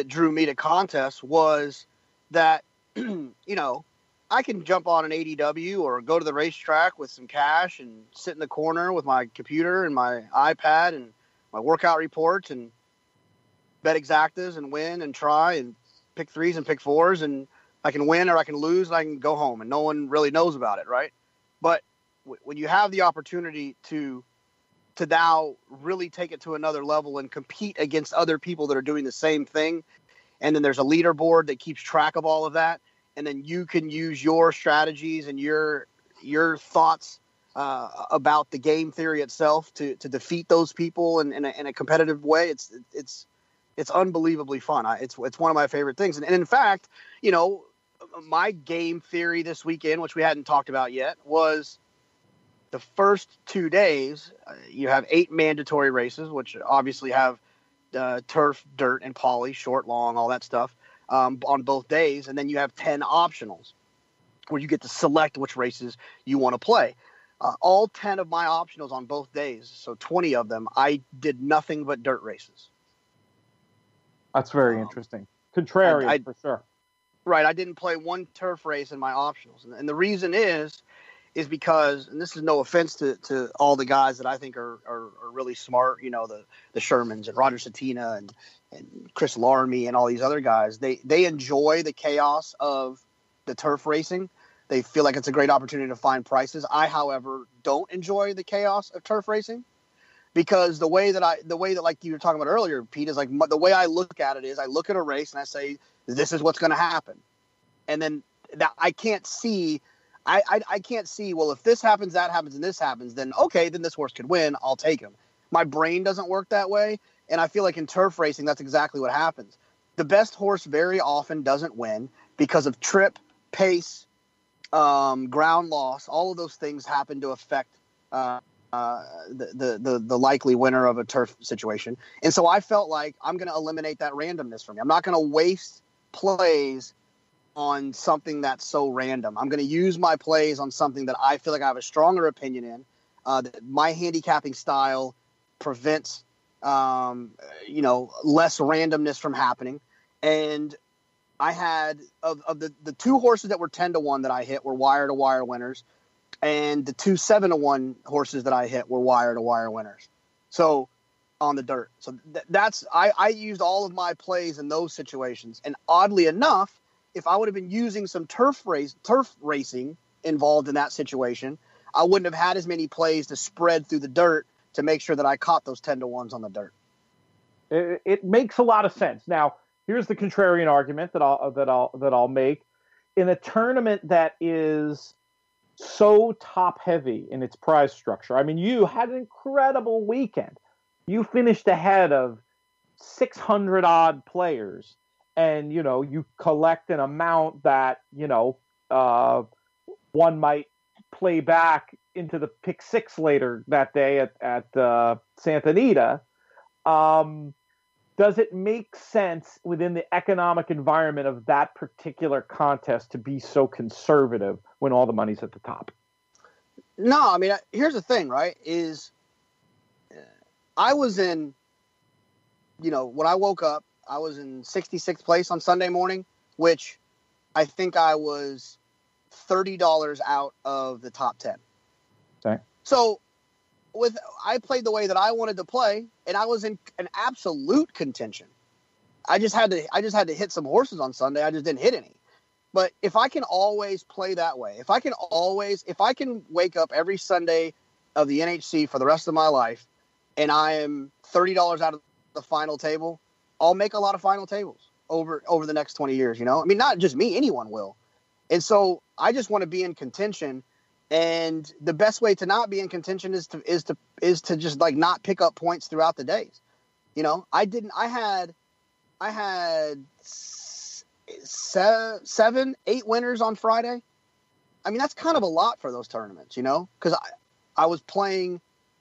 drew me to contests was that I can jump on an ADW or go to the racetrack with some cash and sit in the corner with my computer and my iPad and my workout reports and bet exactas and win and try and pick threes and pick fours, and I can win or I can lose and I can go home and no one really knows about it, right? But when you have the opportunity to now really take it to another level and compete against other people that are doing the same thing, and then there's a leaderboard that keeps track of all of that, and then you can use your strategies and your thoughts about the game theory itself to defeat those people in a competitive way. It's unbelievably fun. It's one of my favorite things. And in fact, my game theory this weekend, which we hadn't talked about yet, was the first 2 days. You have 8 mandatory races, which obviously have turf, dirt, and poly, short, long, all that stuff on both days. And then you have 10 optionals where you get to select which races you want to play. All 10 of my optionals on both days, so 20 of them, I did nothing but dirt races. That's very interesting. Contrarian, for sure. Right. I didn't play one turf race in my optionals. And the reason is because, and this is no offense to all the guys that I think are really smart, the Shermans and Roger Satina and Chris Larmy and all these other guys. They enjoy the chaos of the turf racing. They feel like it's a great opportunity to find prices. I, however, don't enjoy the chaos of turf racing. Because the way that like you were talking about earlier, Pete, is like the way I look at it is I look at a race and I say, this is what's going to happen. And then that I can't see, well, if this happens, that happens, and this happens, then okay, then this horse could win. I'll take him. My brain doesn't work that way. And I feel like in turf racing, that's exactly what happens. The best horse very often doesn't win because of trip, pace, ground loss. All of those things happen to affect the likely winner of a turf situation. And so I felt like I'm going to eliminate that randomness from me. I'm not going to waste plays on something that's so random. I'm going to use my plays on something that I feel like I have a stronger opinion in. That my handicapping style prevents, less randomness from happening. And I had of the 2 horses that were 10-1 that I hit were wire-to-wire winners. And the 2 7-1 horses that I hit were wire-to-wire winners. So on the dirt. So I used all of my plays in those situations. And oddly enough, if I would have been using some turf racing involved in that situation, I wouldn't have had as many plays to spread through the dirt to make sure that I caught those 10-1s on the dirt. It makes a lot of sense. Now, here's the contrarian argument that I'll make. In a tournament that is so top heavy in its prize structure. I mean, you had an incredible weekend. You finished ahead of 600 odd players, and you collect an amount that one might play back into the pick 6 later that day at Santa Anita. Does it make sense within the economic environment of that particular contest to be so conservative when all the money's at the top? No, I mean, here's the thing, right, is I was in, when I woke up, I was in 66th place on Sunday morning, which I think I was $30 out of the top 10. Okay. So I played the way that I wanted to play, and I was in an absolute contention. I just had to hit some horses on Sunday. I just didn't hit any. But if I can always play that way, if I can wake up every Sunday of the NHC for the rest of my life, and I am $30 out of the final table, I'll make a lot of final tables over the next 20 years. You know, I mean, not just me, anyone will. And so I just want to be in contention. And the best way to not be in contention is to just like not pick up points throughout the days. You know, I had 7, 8 winners on Friday. I mean, that's kind of a lot for those tournaments, you know, because I was playing,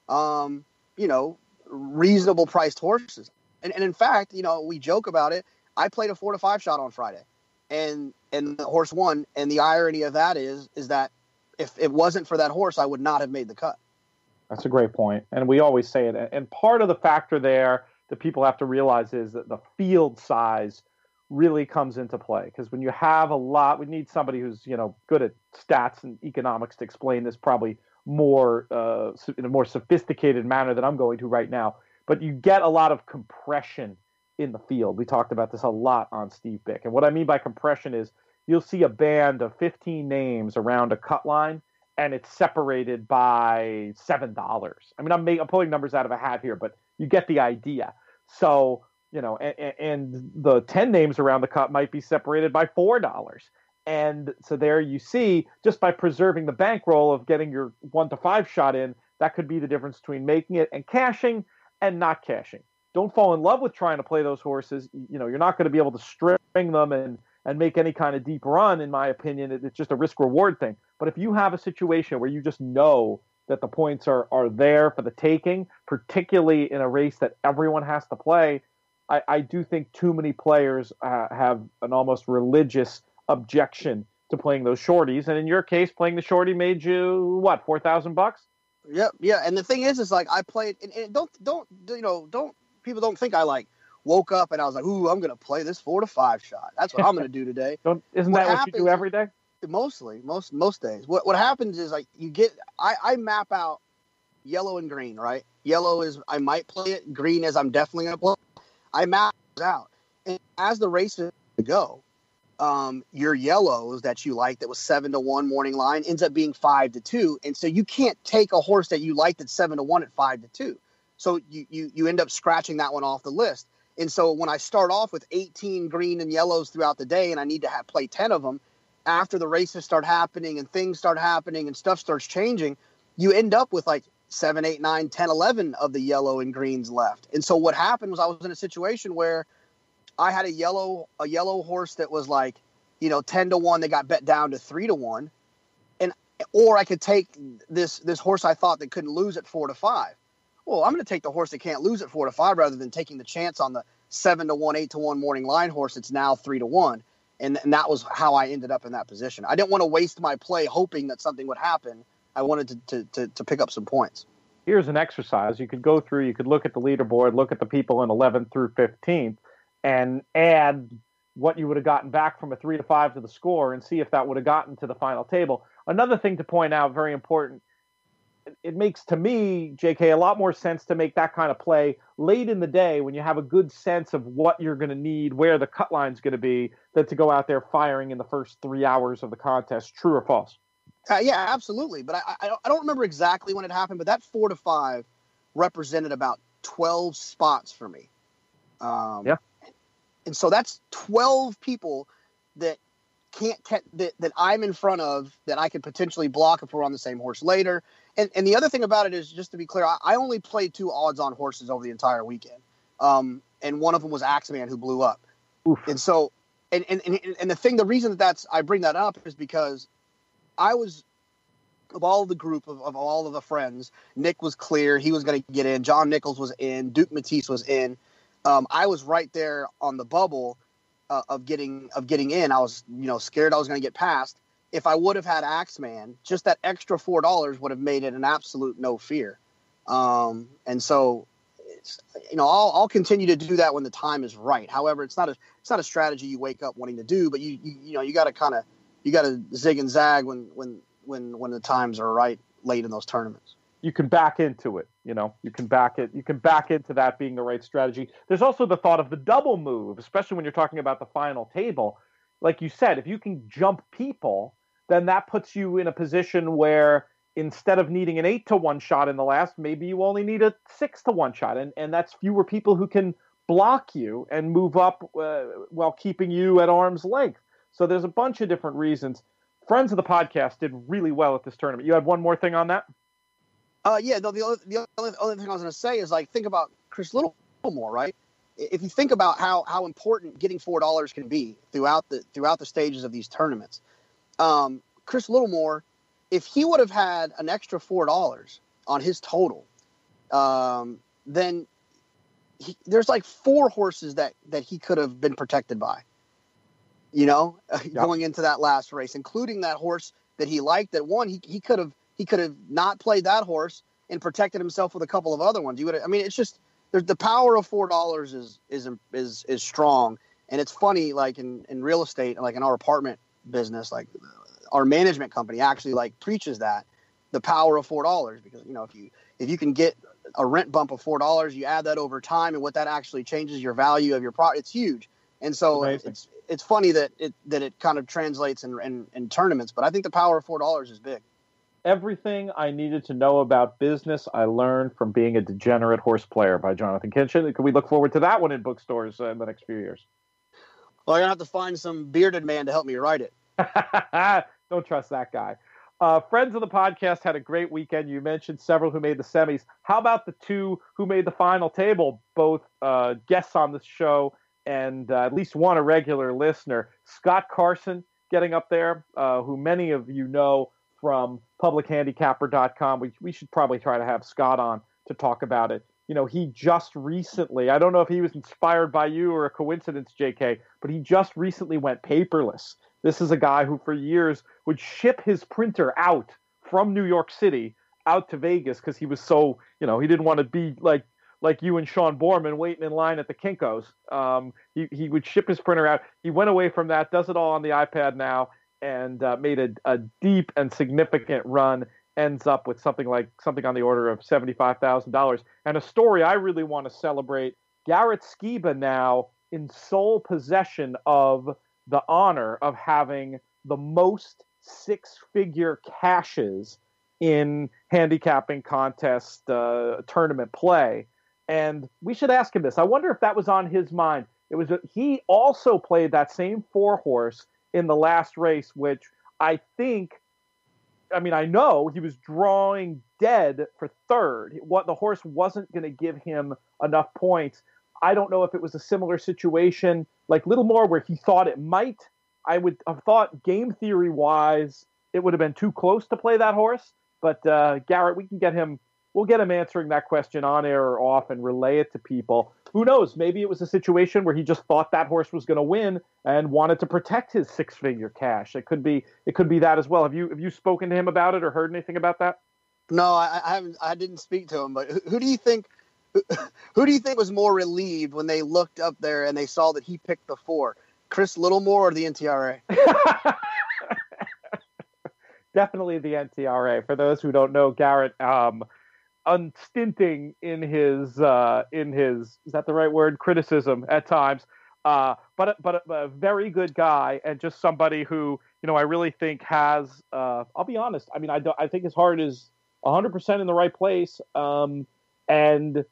you know, reasonable priced horses. And in fact, you know, we joke about it. I played a 4 to 5 shot on Friday and the horse won. And the irony of that is that if it wasn't for that horse, I would not have made the cut. That's a great point. And we always say it. And part of the factor there that people have to realize is that the field size really comes into play. Because when you have a lot, we need somebody who's, you know, good at stats and economics to explain this probably more in a more sophisticated manner than I'm going to right now. But you get a lot of compression in the field. We talked about this a lot on Steve Bick. And what I mean by compression is you'll see a band of 15 names around a cut line, and it's separated by $7. I mean, I'm pulling numbers out of a hat here, but you get the idea. So, you know, and the 10 names around the cut might be separated by $4. And so there you see, just by preserving the bankroll of getting your 1 to 5 shot in, that could be the difference between making it and cashing and not cashing. Don't fall in love with trying to play those horses. You know, you're not going to be able to string them and make any kind of deep run, in my opinion. It's just a risk-reward thing. But if you have a situation where you just know that the points are there for the taking, particularly in a race that everyone has to play, I do think too many players have an almost religious objection to playing those shorties. And in your case, playing the shorty made you, what, $4,000? Yep, yeah. And the thing is like I played, and don't people don't think I like woke up and I was like, ooh, I'm going to play this 4 to 5 shot. That's what I'm going to do today. Isn't that what you do every day? Mostly, most days. What happens is like I map out yellow and green, right? Yellow is I might play it. Green is I'm definitely going to play it. I map it out. And as the races go, your yellows that you like that was 7 to 1 morning line ends up being 5 to 2. And so you can't take a horse that you liked at 7 to 1 at 5 to 2. So you end up scratching that one off the list. And so when I start off with 18 green and yellows throughout the day and I need to play 10 of them, after the races start happening and things start happening and stuff starts changing, you end up with like 7, 8, 9, 10, 11 of the yellow and greens left. And so what happened was I was in a situation where I had a yellow horse that was like, you know, 10 to 1 that got bet down to 3 to 1. Or I could take this horse I thought that couldn't lose at 4 to 5. Well, I'm going to take the horse that can't lose at 4 to 5 rather than taking the chance on the 7 to 1, 8 to 1 morning line horse. It's now 3 to 1. And that was how I ended up in that position. I didn't want to waste my play hoping that something would happen. I wanted to pick up some points. Here's an exercise. You could go through, you could look at the leaderboard, look at the people in 11th through 15th, and add what you would have gotten back from a 3 to 5 to the score and see if that would have gotten to the final table. Another thing to point out, very important, it makes, to me, JK, a lot more sense to make that kind of play late in the day when you have a good sense of what you're going to need, where the cut line's going to be, than to go out there firing in the first 3 hours of the contest. True or false? Yeah, absolutely. But I don't remember exactly when it happened, but that 4 to 5 represented about 12 spots for me. Yeah. And so that's 12 people that that I'm in front of that I could potentially block if we're on the same horse later. And the other thing about it is, just to be clear, I only played 2 odds-on horses over the entire weekend. And one of them was Axeman, who blew up. Oof. And so, and the reason I bring that up is because I was, of all the group of all of the friends, Nick was clear. He was going to get in. John Nichols was in. Duke Matisse was in. I was right there on the bubble of getting in. I was, scared I was going to get past. If I would have had Axeman, just that extra $4 would have made it an absolute no fear. And so, it's, I'll continue to do that when the time is right. However, it's not a strategy you wake up wanting to do, but you got to zig and zag when the times are right late in those tournaments. You can back into it, you can back into that being the right strategy. There's also the thought of the double move, especially when you're talking about the final table. Like you said, if you can jump people, then that puts you in a position where instead of needing an 8-1 shot in the last, maybe you only need a 6-1 shot. And that's fewer people who can block you and move up while keeping you at arm's length. So there's a bunch of different reasons. Friends of the podcast did really well at this tournament. You had one more thing on that? Yeah, no, the other thing I was going to say is, like, think about Chris Littlemore, right? If you think about how important getting $4 can be throughout the stages of these tournaments, Chris Littlemore, if he would have had an extra $4 on his total, then there's like 4 horses that he could have been protected by, going into that last race, including that horse that he liked that won. He could have not played that horse and protected himself with a couple of other ones. It's just the power of $4 is strong, and it's funny. Like in real estate, like in our apartment business, like our management company actually like preaches that the power of $4, because if you can get a rent bump of $4, you add that over time, and what that actually changes your value of your product. It's huge. And so it's funny that it kind of translates in tournaments, but I think the power of $4 is big. Everything I needed to know about business I learned from being a degenerate horse player by Jonathan Kinchin. Can we look forward to that one in bookstores in the next few years? Well, I'm going to have to find some bearded man to help me write it. Don't trust that guy. Friends of the podcast had a great weekend. You mentioned several who made the semis. How about the 2 who made the final table, both guests on the show and at least one a regular listener? Scott Carson getting up there, who many of you know from publichandicapper.com. We should probably try to have Scott on to talk about it. He just recently, I don't know if he was inspired by you or a coincidence, JK, but he just recently went paperless. This is a guy who for years would ship his printer out from New York City out to Vegas because he was so, he didn't want to be like you and Sean Borman waiting in line at the Kinko's. He would ship his printer out. He went away from that, does it all on the iPad now, and made a deep and significant run, ends up with something on the order of $75,000. And a story I really want to celebrate, Garrett Skiba now in sole possession of the honor of having the most 6-figure cashes in handicapping contest tournament play. And we should ask him this. I wonder if that was on his mind. He also played that same 4-horse in the last race, which I know he was drawing dead for 3rd. The horse wasn't going to give him enough points. I don't know if it was a similar situation like Littlemore where he thought it might. I would have thought game theory wise, it would have been too close to play that horse. But Garrett, we'll get him answering that question on air or off and relay it to people. Who knows? Maybe it was a situation where he just thought that horse was going to win and wanted to protect his 6-figure cash. It could be that as well. Have you spoken to him about it or heard anything about that? No, I haven't. I didn't speak to him. But who do you think? Who do you think was more relieved when they looked up there and they saw that he picked the 4? Chris Littlemore or the NTRA? Definitely the NTRA. For those who don't know, Garrett, unstinting in his is that the right word? Criticism at times, but a very good guy and just somebody who I really think has. I'll be honest. I think his heart is 100% in the right place. And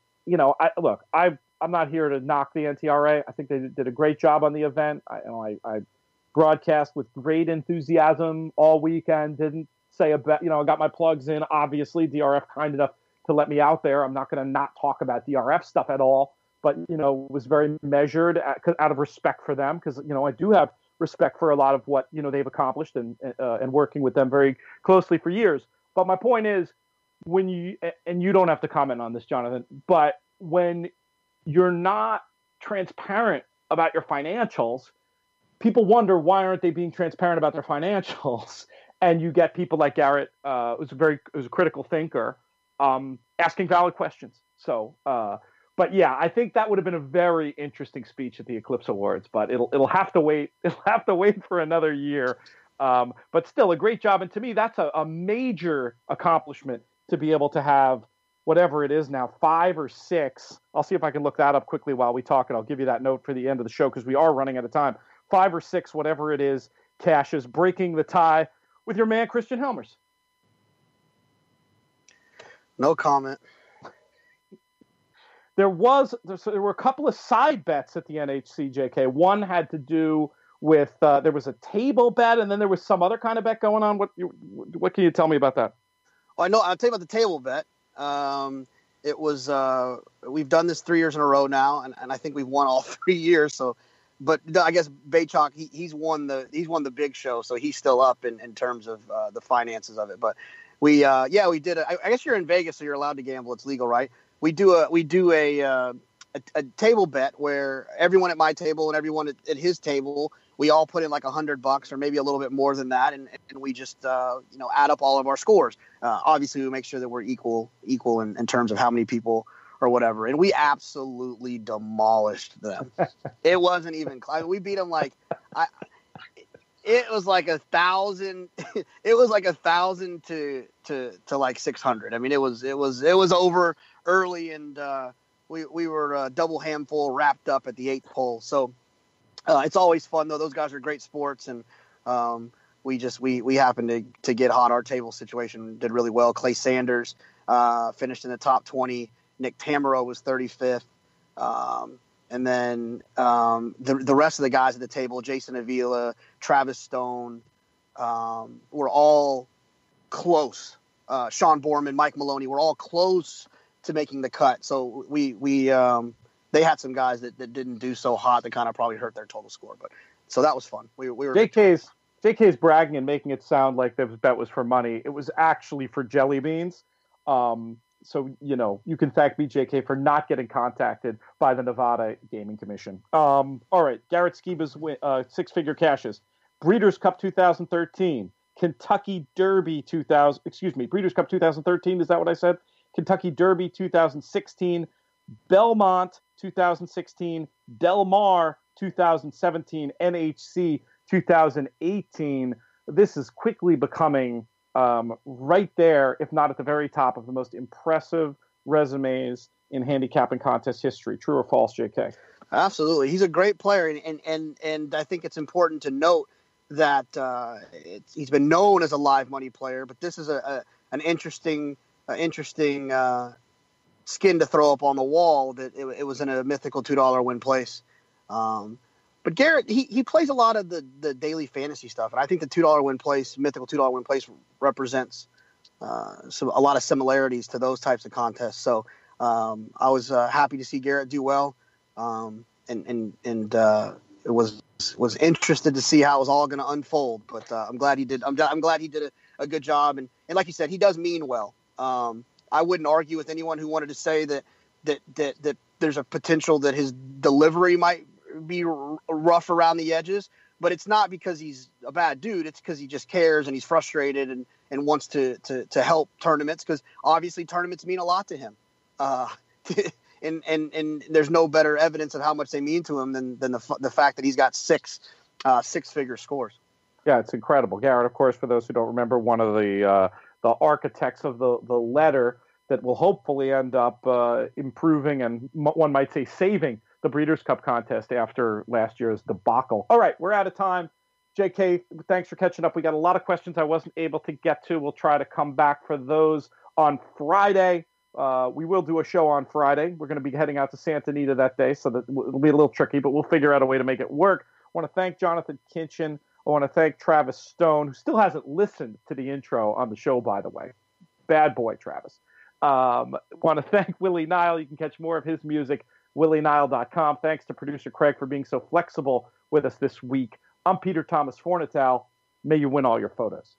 I'm not here to knock the NTRA. I think they did a great job on the event. I broadcast with great enthusiasm all weekend. Didn't say about, I got my plugs in. Obviously, DRF kind enough to let me out there. I'm not going to not talk about DRF stuff at all, but, was very measured out of respect for them because, I do have respect for a lot of what, they've accomplished and working with them very closely for years. But my point is, when you don't have to comment on this, Jonathan, but when you're not transparent about your financials, people wonder why aren't they being transparent about their financials? And you get people like Garrett, who's a critical thinker, asking valid questions. So, but yeah, I think that would have been a very interesting speech at the Eclipse Awards. But it'll have to wait. It'll have to wait for another year. But still, a great job. And to me, that's a major accomplishment to be able to have whatever it is now, 5 or 6. I'll see if I can look that up quickly while we talk, and I'll give you that note for the end of the show because we are running out of time. 5 or 6, whatever it is, cashes, breaking the tie with your man, Christian Helmers. No comment. There were a couple of side bets at the NHC, JK. One had to do with there was a table bet, and then there was some other kind of bet going on. What can you tell me about that? Well, I know. I'll tell you about the table bet. It was we've done this 3 years in a row now, and I think we've won all 3 years. So, but I guess Baychalk he's won the big show, so he's still up in terms of the finances of it. But we did. I guess you're in Vegas, so you're allowed to gamble. It's legal, right? We do a table bet where everyone at my table and everyone at his table, we all put in like $100 or maybe a little bit more than that, and we just add up all of our scores. Obviously, we make sure that we're equal in terms of how many people or whatever, and we absolutely demolished them. It wasn't even. We beat them like it was like 1,000. It was like 1,000 to like 600. I mean, it was over early, and we were double handful wrapped up at the 8th hole. So it's always fun though. Those guys are great sports, and we happened to get hot. Our table situation did really well. Clay Sanders finished in the top 20. Nick Tamaro was 35th. And then the rest of the guys at the table, Jason Avila, Travis Stone, were all close. Sean Borman, Mike Maloney, were all close to making the cut. So they had some guys that didn't do so hot that kind of probably hurt their total score. But so that was fun. We were JK's bragging and making it sound like the bet was for money. It was actually for jelly beans. So, you can thank BJK for not getting contacted by the Nevada Gaming Commission. All right. Garrett Skiba's six-figure cashes. Breeders' Cup 2013. Kentucky Derby Breeders' Cup 2013. Is that what I said? Kentucky Derby 2016. Belmont 2016. Del Mar 2017. NHC 2018. This is quickly becoming right there, if not at the very top of the most impressive resumes in handicapping contest history. True or false, JK? Absolutely. He's a great player, and I think it's important to note that he's been known as a live money player, but this is an interesting skin to throw up on the wall that it was in a mythical $2 win place. But Garrett, he plays a lot of the daily fantasy stuff, and I think the $2 win place, mythical $2 win place, represents a lot of similarities to those types of contests. So I was happy to see Garrett do well, and it was interested to see how it was all going to unfold. But I'm glad he did. I'm glad he did a good job, and like you said, he does mean well. I wouldn't argue with anyone who wanted to say that there's a potential that his delivery might be rough around the edges, but it's not because he's a bad dude. It's because he just cares and he's frustrated and wants to help tournaments, because obviously tournaments mean a lot to him. And there's no better evidence of how much they mean to him than the fact that he's got six-figure scores. Yeah, it's incredible. Garrett, of course, for those who don't remember, one of the architects of the letter that will hopefully end up improving and one might say saving the Breeders' Cup contest after last year's debacle. All right, we're out of time. JK, thanks for catching up. We got a lot of questions I wasn't able to get to. We'll try to come back for those on Friday. We will do a show on Friday. We're going to be heading out to Santa Anita that day, so that it'll be a little tricky, but we'll figure out a way to make it work. I want to thank Jonathan Kinchin. I want to thank Travis Stone, who still hasn't listened to the intro on the show, by the way. Bad boy, Travis. Want to thank Willie Nile. You can catch more of his music, willienile.com. Thanks to producer Craig for being so flexible with us this week. I'm Peter Thomas Fornatale. May you win all your photos.